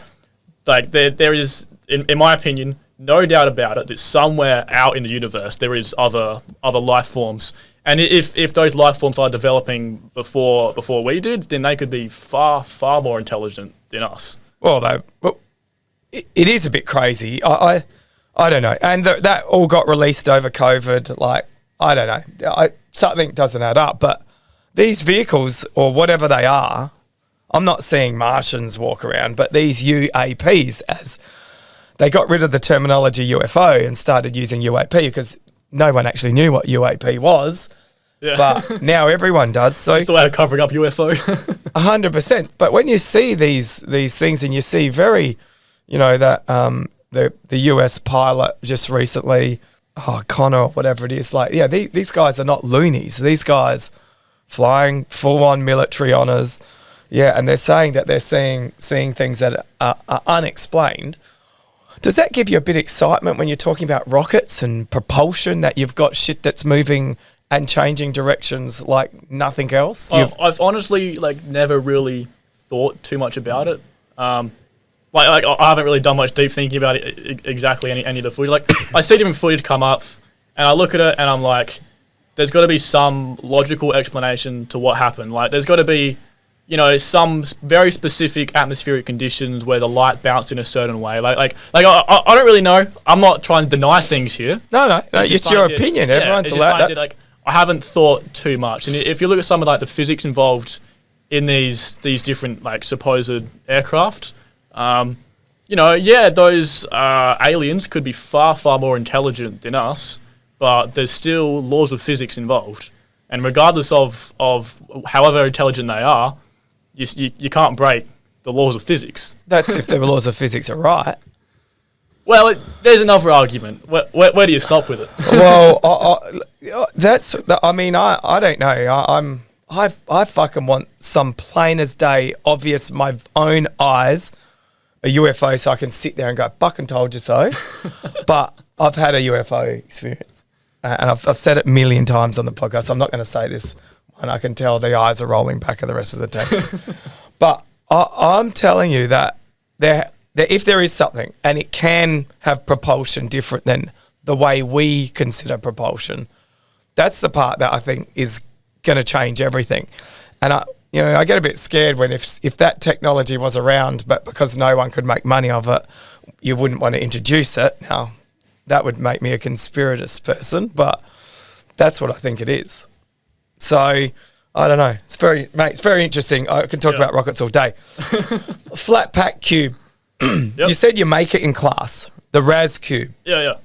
like there is, in my opinion, no doubt about it that somewhere out in the universe there is other life forms. And if those life forms are developing before we did, then they could be far more intelligent than us. Well, it is a bit crazy. I don't know. And that all got released over COVID. Like, I don't know. Something doesn't add up. But these vehicles, or whatever they are, I'm not seeing Martians walk around, but these UAPs, as they got rid of the terminology UFO and started using UAP because no one actually knew what UAP was. Yeah. But now everyone does. So just a way of covering up UFO. 100%. But when you see these things, and you see that the US pilot just recently, Connor or whatever it is, these guys are not loonies. These guys flying full-on military honours. Yeah, and they're saying that they're seeing things that are unexplained. Does that give you a bit of excitement when you're talking about rockets and propulsion, that you've got shit that's moving and changing directions like nothing else? I've honestly never really thought too much about it. I haven't really done much deep thinking about it exactly any of the footage. I see different footage come up, and I look at it and I'm like, there's got to be some logical explanation to what happened. There's got to be, some very specific atmospheric conditions where the light bounced in a certain way. I don't really know. I'm not trying to deny things here. No, it's your opinion. Everyone's allowed. I haven't thought too much. And if you look at some of the physics involved in these different supposed aircraft, those aliens could be far, far more intelligent than us, but there's still laws of physics involved. And regardless of however intelligent they are, you can't break the laws of physics. That's if the laws of physics are right. Well, there's another argument. Where do you stop with it? Well, I don't know. I fucking want some plain as day, obvious, my own eyes, a UFO, so I can sit there and go, fucking told you so. But I've had a UFO experience, and I've said it a million times on the podcast. I'm not going to say this, and I can tell the eyes are rolling back at the rest of the team. But I'm telling you that if there is something, and it can have propulsion different than the way we consider propulsion, that's the part that I think is going to change everything. And I get a bit scared when if that technology was around, but because no one could make money of it, you wouldn't want to introduce it. Now, that would make me a conspiratist person, but that's what I think it is. So I don't know. It's very interesting. I can talk about rockets all day. Flat pack cube. Yep. You said you make it in class, the RAS cube. Yeah.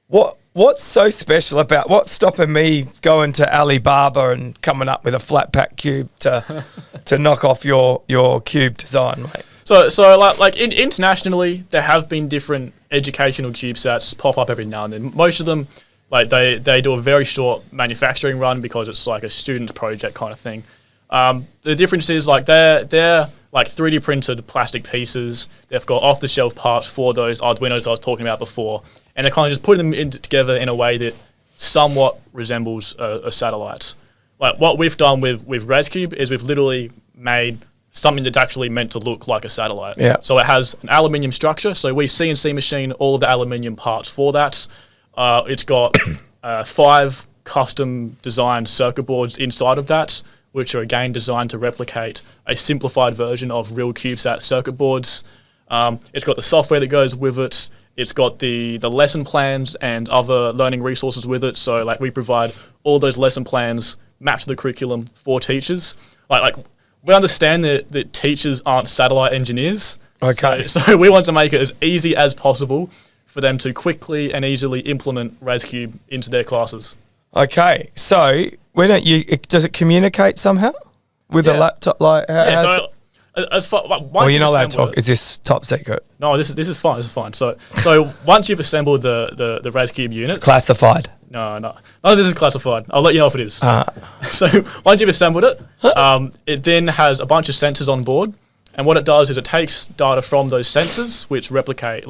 What's so special about what's stopping me going to Alibaba and coming up with a flat pack cube to knock off your cube design, mate? So internationally, there have been different educational CubeSats pop up every now and then. Most of them, they do a very short manufacturing run because it's like a student's project kind of thing. The difference is they're like 3D printed plastic pieces. They've got off-the-shelf parts for those Arduinos I was talking about before, and they're kind of just putting them together in a way that somewhat resembles a satellite. Like what we've done with ResCube is we've literally made something that's actually meant to look like a satellite. Yeah. So it has an aluminium structure. So we CNC machine all of the aluminium parts for that. It's got 5 custom designed circuit boards inside of that, which are again designed to replicate a simplified version of real CubeSat circuit boards. It's got the software that goes with it. It's got the lesson plans and other learning resources with it. So we provide all those lesson plans mapped to the curriculum for teachers. We understand that teachers aren't satellite engineers. Okay. So we want to make it as easy as possible for them to quickly and easily implement ResCube into their classes. Okay. So does it communicate somehow with a laptop? As far, you're not allowed to talk. Is this top secret? No, this is fine. This is fine. So once you've assembled the ResCube units, classified. No, this is classified. I'll let you know if it is. So once you've assembled it, it then has a bunch of sensors on board, and what it does is it takes data from those sensors, which replicate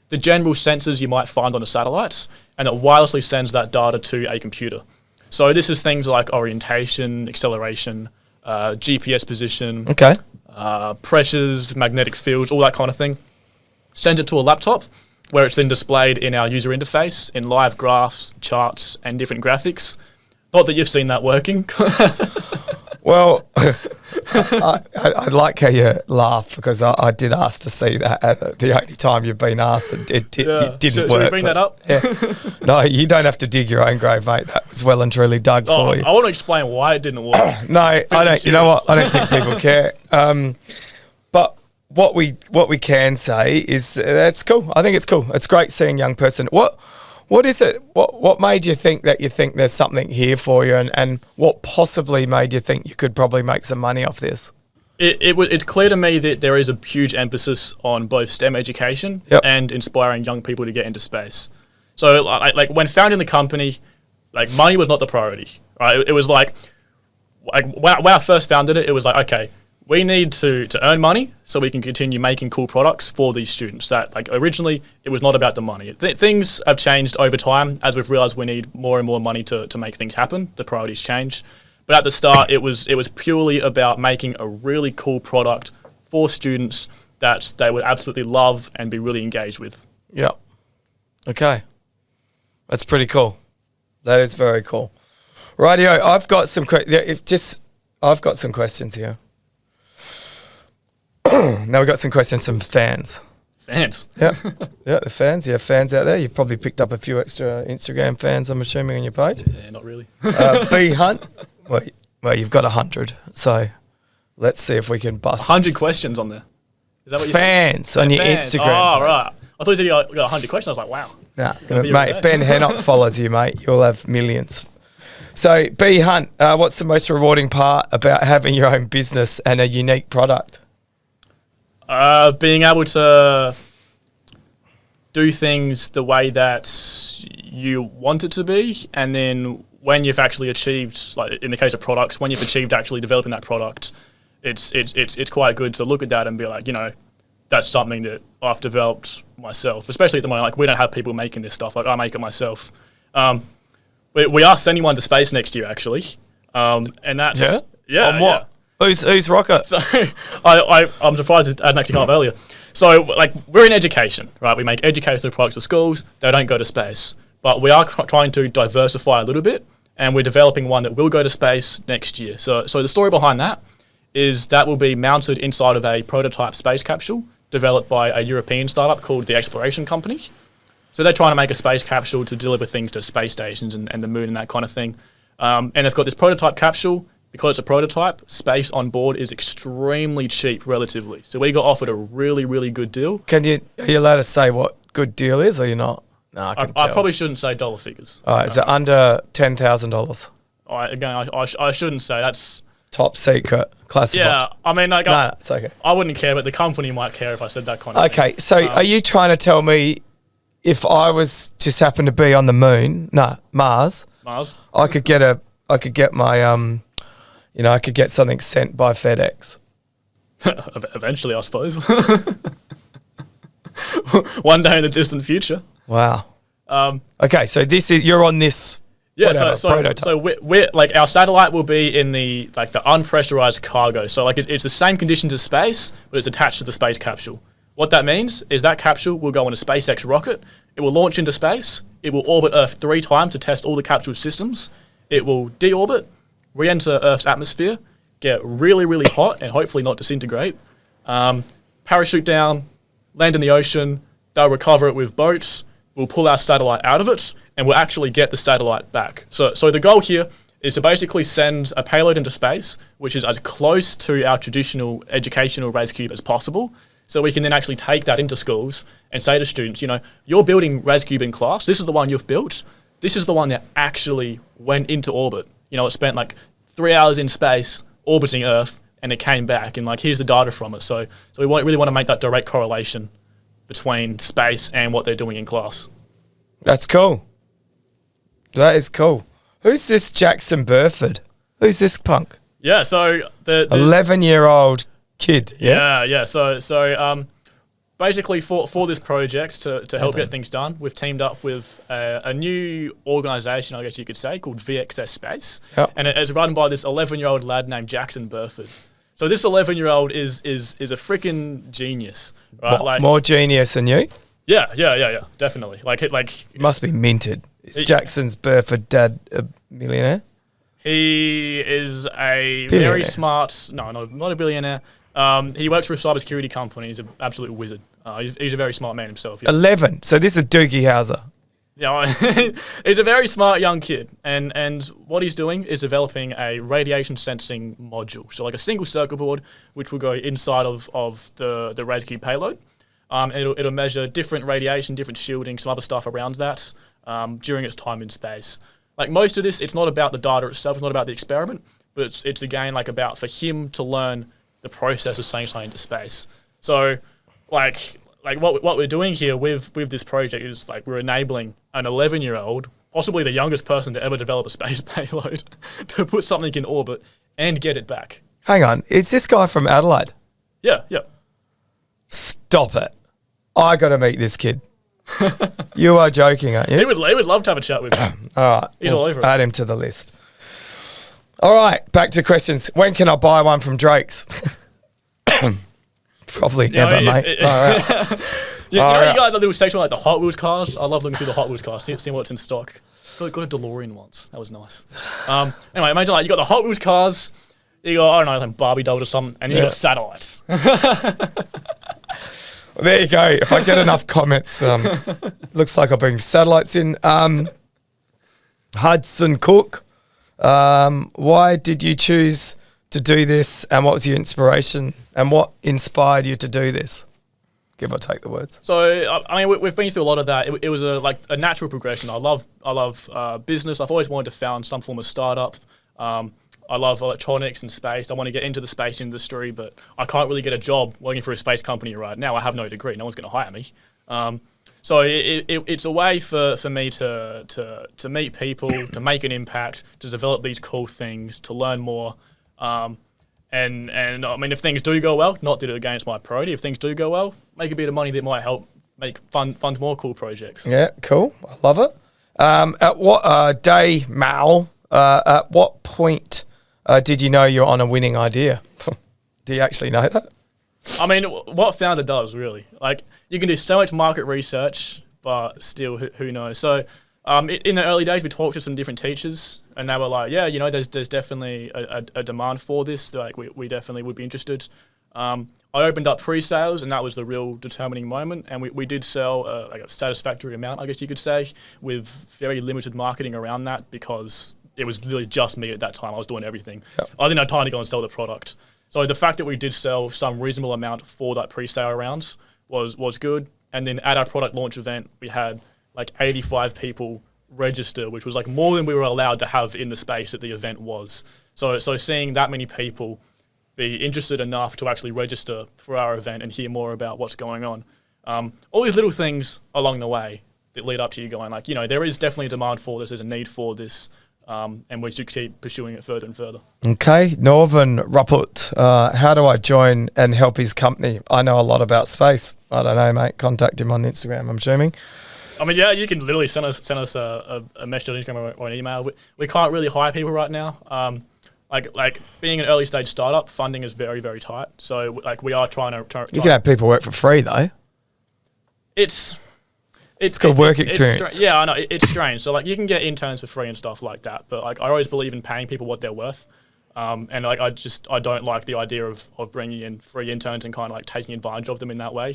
the general sensors you might find on a satellite, and it wirelessly sends that data to a computer. So this is things like orientation, acceleration, GPS position, pressures, magnetic fields, all that kind of thing. Send it to a laptop where it's then displayed in our user interface in live graphs, charts, and different graphics. Not that you've seen that working. Well, I like how you laugh because I did ask to see that at the only time you've been asked and it didn't work. Should we bring that up? Yeah. No, you don't have to dig your own grave, mate. That was well and truly dug for you. I want to explain why it didn't work. No, I don't. You know what? I don't think people care. But what we can say is that's cool. I think it's cool. It's great seeing a young person. What is it? What made you think there's something here for you, and what possibly made you think you could probably make some money off this? It's clear to me that there is a huge emphasis on both STEM education and inspiring young people to get into space. So, when founding the company, money was not the priority. Right? It was when I first founded it, it was okay, we need to earn money so we can continue making cool products for these students. That like originally it was not about the money. Things have changed over time as we've realized we need more and more money to make things happen. The priorities change. But at the start, it was purely about making a really cool product for students that they would absolutely love and be really engaged with. Yeah. Okay. That's pretty cool. That is very cool. Rightio, I've got some I've got some questions here. Now we've got some questions from fans. Fans? Yeah. Yeah, the fans. You have fans out there. You've probably picked up a few extra Instagram fans, I'm assuming, on your page. Yeah, not really. B Hunt. Well, you've got 100. So let's see if we can bust 100 questions on there. Is that what you fans on your fans. Instagram. Oh, page. right. I thought you said you got 100 questions. I was like, wow. Nah, mate, if Ben Hennock follows you, mate, you'll have millions. So, B Hunt, what's the most rewarding part about having your own business and a unique product? Being able to do things the way that you want it to be, and then when you've actually achieved, like in the case of products, when you've achieved actually developing that product, it's quite good to look at that and be like, you know, that's something that I've developed myself. Especially at the moment, like we don't have people making this stuff. Like I make it myself. We are sending one to space next year, actually, and that's On what? Who's rocket? So I'm surprised it hadn't actually come up earlier. So like we're in education, right? We make educational products for schools. They don't go to space, but we are trying to diversify a little bit, and we're developing one that will go to space next year. So the story behind that is that will be mounted inside of a prototype space capsule developed by a European startup called the Exploration Company. So they're trying to make a space capsule to deliver things to space stations and the moon and that kind of thing. And they've got this prototype capsule. Because it's a prototype, space on board is extremely cheap relatively. So we got offered a really, really good deal. Are you allowed to say what good deal is, or you're not? No, I probably shouldn't say dollar figures. All right, is it under $10,000? All right, again, I shouldn't say. That's top secret, classified. Yeah, I mean, like, no, it's okay. I wouldn't care, but the company might care if I said that kind of thing. Okay, so are you trying to tell me if I was just happened to be on the moon, Mars, I could get my I could get something sent by FedEx. Eventually, I suppose. One day in the distant future. Wow. Okay, so you're on this. Yeah, prototype. So we're like our satellite will be in the unpressurized cargo. So like it's the same conditions as space, but it's attached to the space capsule. What that means is that capsule will go on a SpaceX rocket. It will launch into space. It will orbit Earth 3 times to test all the capsule systems. It will deorbit, re-enter Earth's atmosphere, get really, really hot and hopefully not disintegrate, parachute down, land in the ocean, they'll recover it with boats, we'll pull our satellite out of it, and we'll actually get the satellite back. So the goal here is to basically send a payload into space, which is as close to our traditional educational ResCube as possible, so we can then actually take that into schools and say to students, you're building ResCube in class, this is the one you've built, this is the one that actually went into orbit. It spent like 3 hours in space orbiting Earth, and it came back, and here's the data from it. So we really want to make that direct correlation between space and what they're doing in class. That's cool. That is cool. Who's this Jackson Burford? Who's this punk? Yeah, so the 11-year-old kid. Yeah. So basically, for this project to help get things done, we've teamed up with a new organisation, I guess you could say, called VXS Space, and it is run by this 11-year-old lad named Jackson Burford. So this 11-year-old is a freaking genius, right? More genius than you? Yeah, definitely. He must be minted. Is Jackson's Burford dad a millionaire? He is a very smart. No, not a billionaire. He works for a cybersecurity company. He's an absolute wizard. He's a very smart man himself. Yes. 11. So this is Doogie Howser. Yeah, he's a very smart young kid. And what he's doing is developing a radiation sensing module. So like a single circuit board, which will go inside of the ResCube payload. It'll measure different radiation, different shielding, some other stuff around that during its time in space. Like most of this, it's not about the data itself. It's not about the experiment. But it's again about for him to learn the process of sending something into space. So, like what we're doing here with this project is we're enabling an 11-year-old, possibly the youngest person to ever develop a space payload, to put something in orbit and get it back. Hang on, is this guy from Adelaide? Yeah. Stop it. I got to meet this kid. You are joking, aren't you? He would love to have a chat with me. All right. He's all over it. Add him to the list. All right, back to questions. When can I buy one from Drake's? Probably never, mate. All right. You got a little section like the Hot Wheels cars. I love looking through the Hot Wheels cars, seeing what's in stock. Got a DeLorean once. That was nice. Anyway, imagine like you got the Hot Wheels cars. You got, I don't know, like Barbie dolls or something, and you got satellites. There you go. If I get enough comments, looks like I'll bring satellites in. Hudson Cook, why did you choose to do this, and what was your inspiration, and what inspired you to do this? Give or take the words. So, I mean, we've been through a lot of that. It was a natural progression. I love business. I've always wanted to found some form of startup. I love electronics and space. I want to get into the space industry, but I can't really get a job working for a space company right now. I have no degree. No one's going to hire me. So it's a way for me to meet people, to make an impact, to develop these cool things, to learn more. And I mean, if things do go well, not that it against my priority, if things do go well, make a bit of money that might help fund more cool projects. Yeah, cool. I love it. At what day, Mal, at what point did you know you're on a winning idea? Do you actually know that? I mean, what founder does, really? Like, you can do so much market research, but still, who knows? So, in the early days, we talked to some different teachers, and they were like, yeah, there's definitely a demand for this. Like, we definitely would be interested. I opened up pre-sales, and that was the real determining moment. And we did sell like a satisfactory amount, I guess you could say, with very limited marketing around that, because it was literally just me at that time. I was doing everything. Yep. I didn't have time to go and sell the product. So the fact that we did sell some reasonable amount for that pre-sale round was good. And then at our product launch event, we had like 85 people register, which was like more than we were allowed to have in the space that the event was. So seeing that many people be interested enough to actually register for our event and hear more about what's going on. All these little things along the way that lead up to you going like, there is definitely a demand for this, there's a need for this. And we should keep pursuing it further and further. Okay, Northern Ruppert, how do I join and help his company? I know a lot about space. I don't know, mate. Contact him on Instagram, I'm assuming. I mean, yeah, you can literally send us a message on Instagram or an email. We can't really hire people right now. Like being an early stage startup, funding is very, very tight. So like we are trying to. You can have people work for free though. It's called work experience. Yeah, I know. It's strange. So, like, you can get interns for free and stuff like that. But, like, I always believe in paying people what they're worth. And, like, I don't like the idea of bringing in free interns and kind of, like, taking advantage of them in that way.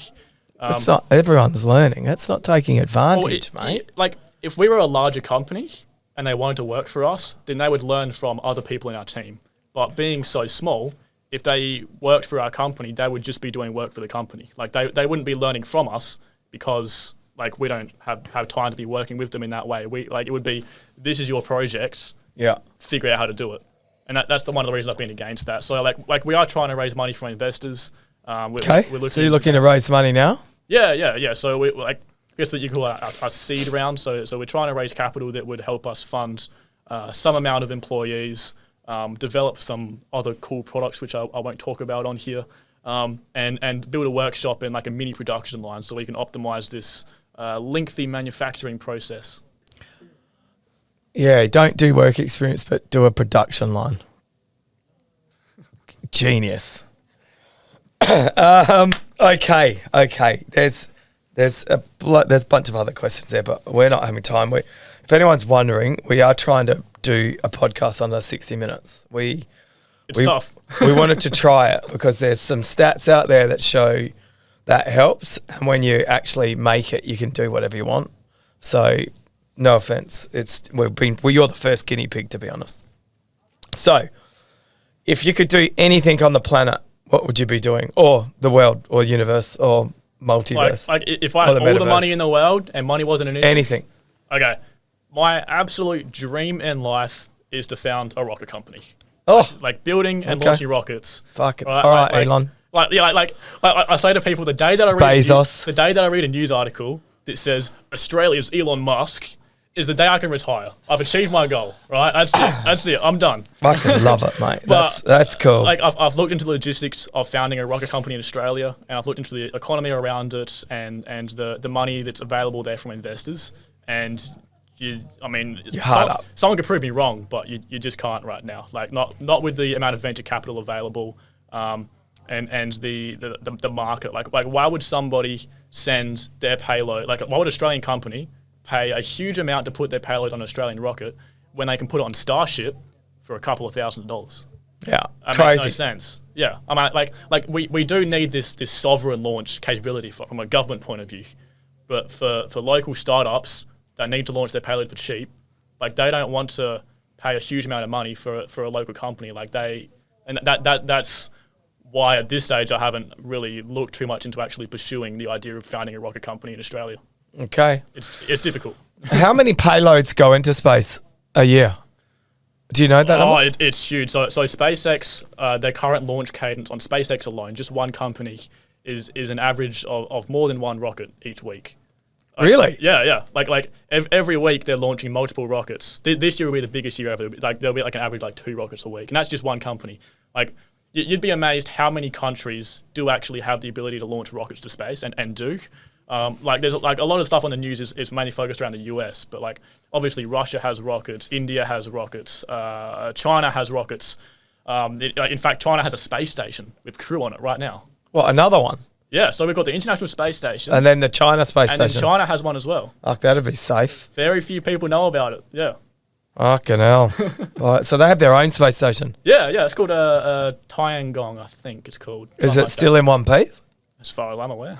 It's not, everyone's learning. It's not taking advantage, mate. Like, if we were a larger company and they wanted to work for us, then they would learn from other people in our team. But being so small, if they worked for our company, they would just be doing work for the company. Like, they wouldn't be learning from us because... like, we don't have time to be working with them in that way. It would be, this is your project. Yeah. Figure out how to do it. And that's one of the reasons I've been against that. So, like we are trying to raise money from investors. Okay. So you're looking to raise money now? Yeah. So, I guess that you call it a seed round. So we're trying to raise capital that would help us fund some amount of employees, develop some other cool products, which I won't talk about on here, and build a workshop and like a mini production line so we can optimize this lengthy manufacturing process. Yeah, don't do work experience, but do a production line. Genius. Okay. There's a bunch of other questions there, but we're not having time. If anyone's wondering, we are trying to do a podcast under 60 minutes. It's tough. We wanted to try it because there's some stats out there that show that helps, and when you actually make it, you can do whatever you want. So, no offense, you're the first guinea pig, to be honest. So, if you could do anything on the planet, what would you be doing, or the world, or universe, or multiverse? Like if I had all the money in the world and money wasn't an issue. Anything. Okay, my absolute dream in life is to found a rocket company. Oh, like building and launching rockets. Fuck it. All right, Elon. I say to people the day that I read Bezos. the day that I read a news article that says Australia's Elon Musk is the day I can retire. I've achieved my goal, right? That's it. I'm done. I can love it, mate. That's cool. Like I've looked into the logistics of founding a rocket company in Australia, and I've looked into the economy around it and the money that's available there from investors. And you're hard up. Someone could prove me wrong, but you just can't right now. Like not with the amount of venture capital available, and the market. Like why would somebody send their payload? Like why would an Australian company pay a huge amount to put their payload on an Australian rocket when they can put it on Starship for a couple of $1,000s? Yeah, that crazy. makes no sense. Yeah, I mean, like we do need this sovereign launch capability from a government point of view, but for local startups that need to launch their payload for cheap, like they don't want to pay a huge amount of money for a local company. Like that's why at this stage I haven't really looked too much into actually pursuing the idea of founding a rocket company in Australia. Okay. It's difficult. How many payloads go into space a year? Do you know that number? It's huge. So SpaceX, their current launch cadence on SpaceX alone, just one company, is an average of more than one rocket each week. Really? Yeah. Like every week they're launching multiple rockets. This year will be the biggest year ever. Like there'll be like an average like 2 rockets a week, and that's just one company. Like you'd be amazed how many countries do actually have the ability to launch rockets to space and do. Like there's like a lot of stuff on the news is mainly focused around the US, but like obviously Russia has rockets, India has rockets, China has rockets. In fact, China has a space station with crew on it right now. What, another one? Yeah, so we've got the International Space Station. And then the China Space and Station. And then China has one as well. Like, that'd be safe. Very few people know about it, yeah. Fucking hell. Right, so they have their own space station? Yeah, it's called Tiangong, I think it's called. Is it still in one piece? As far as I'm aware.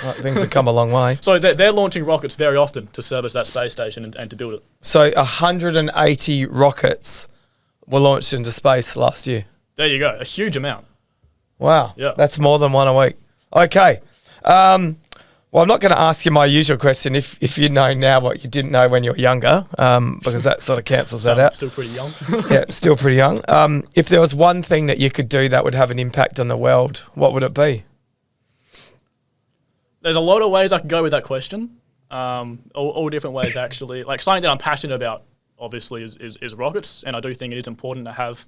Right, things have come a long way. So they're launching rockets very often to service that space station and to build it. So 180 rockets were launched into space last year. There you go, a huge amount. Wow, yeah. That's more than one a week. Okay. Well, I'm not going to ask you my usual question if you know now what you didn't know when you were younger, because that sort of cancels that out. Still pretty young. Yeah, still pretty young. If there was one thing that you could do that would have an impact on the world, what would it be? There's a lot of ways I could go with that question. All different ways, actually. Like something that I'm passionate about, obviously, is rockets, and I do think it is important to have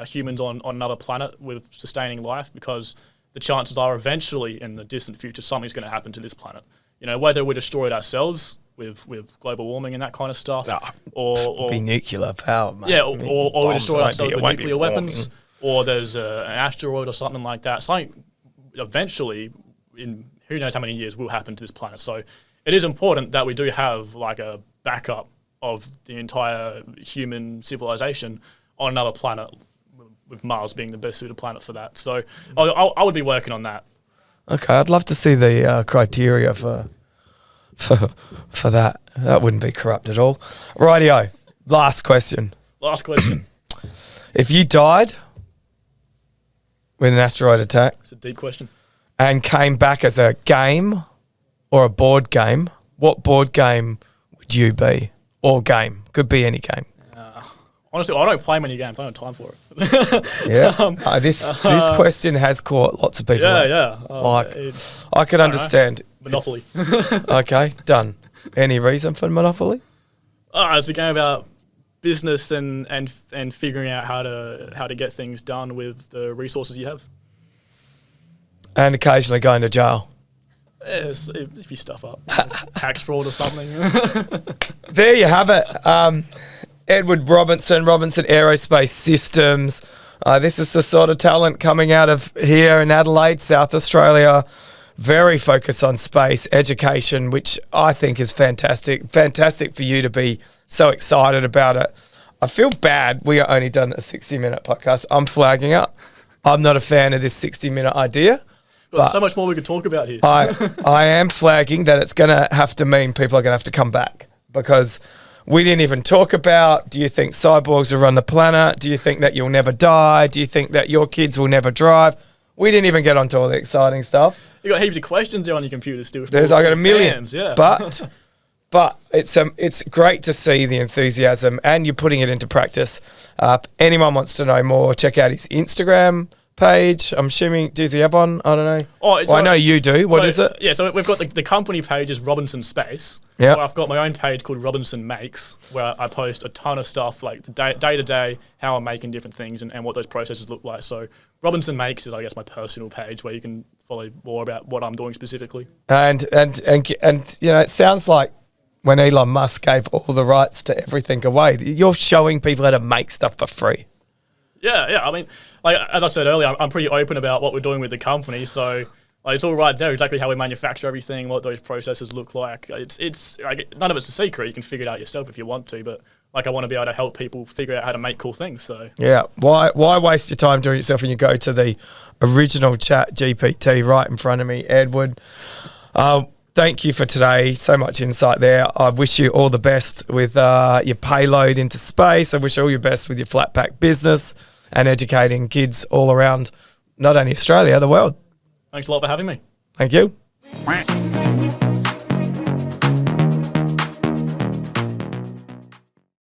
humans on another planet with sustaining life, because the chances are eventually in the distant future something's going to happen to this planet. You know, whether we destroy it ourselves with global warming and that kind of stuff, or be nuclear power, mate. Yeah, or we destroy ourselves with nuclear weapons, or there's an asteroid or something like that. Something eventually, in who knows how many years, will happen to this planet. So it is important that we do have like a backup of the entire human civilization on another planet, with Mars being the best suited planet for that. So I would be working on that. Okay, I'd love to see the criteria for that. That wouldn't be corrupt at all. Rightio. Last question. If you died with an asteroid attack, it's a deep question, and came back as a game or a board game, what board game would you be? Or game. Could be any game. Honestly, I don't play many games. I don't have time for it. Yeah. This question has caught lots of people. Yeah. I can understand. Monopoly. Okay, done. Any reason for Monopoly? It's a game about business and figuring out how to get things done with the resources you have. And occasionally going to jail. Yes, if you stuff up. Tax fraud or something. There you have it. Edward Robinson Aerospace Systems. This is the sort of talent coming out of here in Adelaide, South Australia. Very focused on space education, which I think is fantastic. Fantastic for you to be so excited about it. I feel bad we are only done a 60-minute podcast. I'm flagging up. I'm not a fan of this 60-minute idea. There's so much more we could talk about here. I am flagging that it's going to have to mean people are going to have to come back, because we didn't even talk about, do you think cyborgs will run the planet? Do you think that you'll never die? Do you think that your kids will never drive? We didn't even get onto all the exciting stuff. You got heaps of questions there on your computer still. I got a million. Fans, yeah. But it's great to see the enthusiasm and you're putting it into practice. If anyone wants to know more, check out his Instagram page? I'm assuming, does he have one? I don't know. I know you do. What is it? Yeah, so we've got the company page is Robinson Space. Yeah. I've got my own page called Robinson Makes, where I post a ton of stuff like the day to day, how I'm making different things and what those processes look like. So Robinson Makes is, I guess, my personal page where you can follow more about what I'm doing specifically. And it sounds like when Elon Musk gave all the rights to everything away, you're showing people how to make stuff for free. Yeah. I mean, like as I said earlier, I'm pretty open about what we're doing with the company. So it's all right there, exactly how we manufacture everything, what those processes look like. It's like, none of it's a secret. You can figure it out yourself if you want to, but like I want to be able to help people figure out how to make cool things. So yeah, why waste your time doing it yourself when you go to the original Chat GPT right in front of me, Edward? Thank you for today. So much insight there. I wish you all the best with your payload into space. I wish you all your best with your flat pack business and educating kids all around, not only Australia, the world. Thanks a lot for having me. Thank you.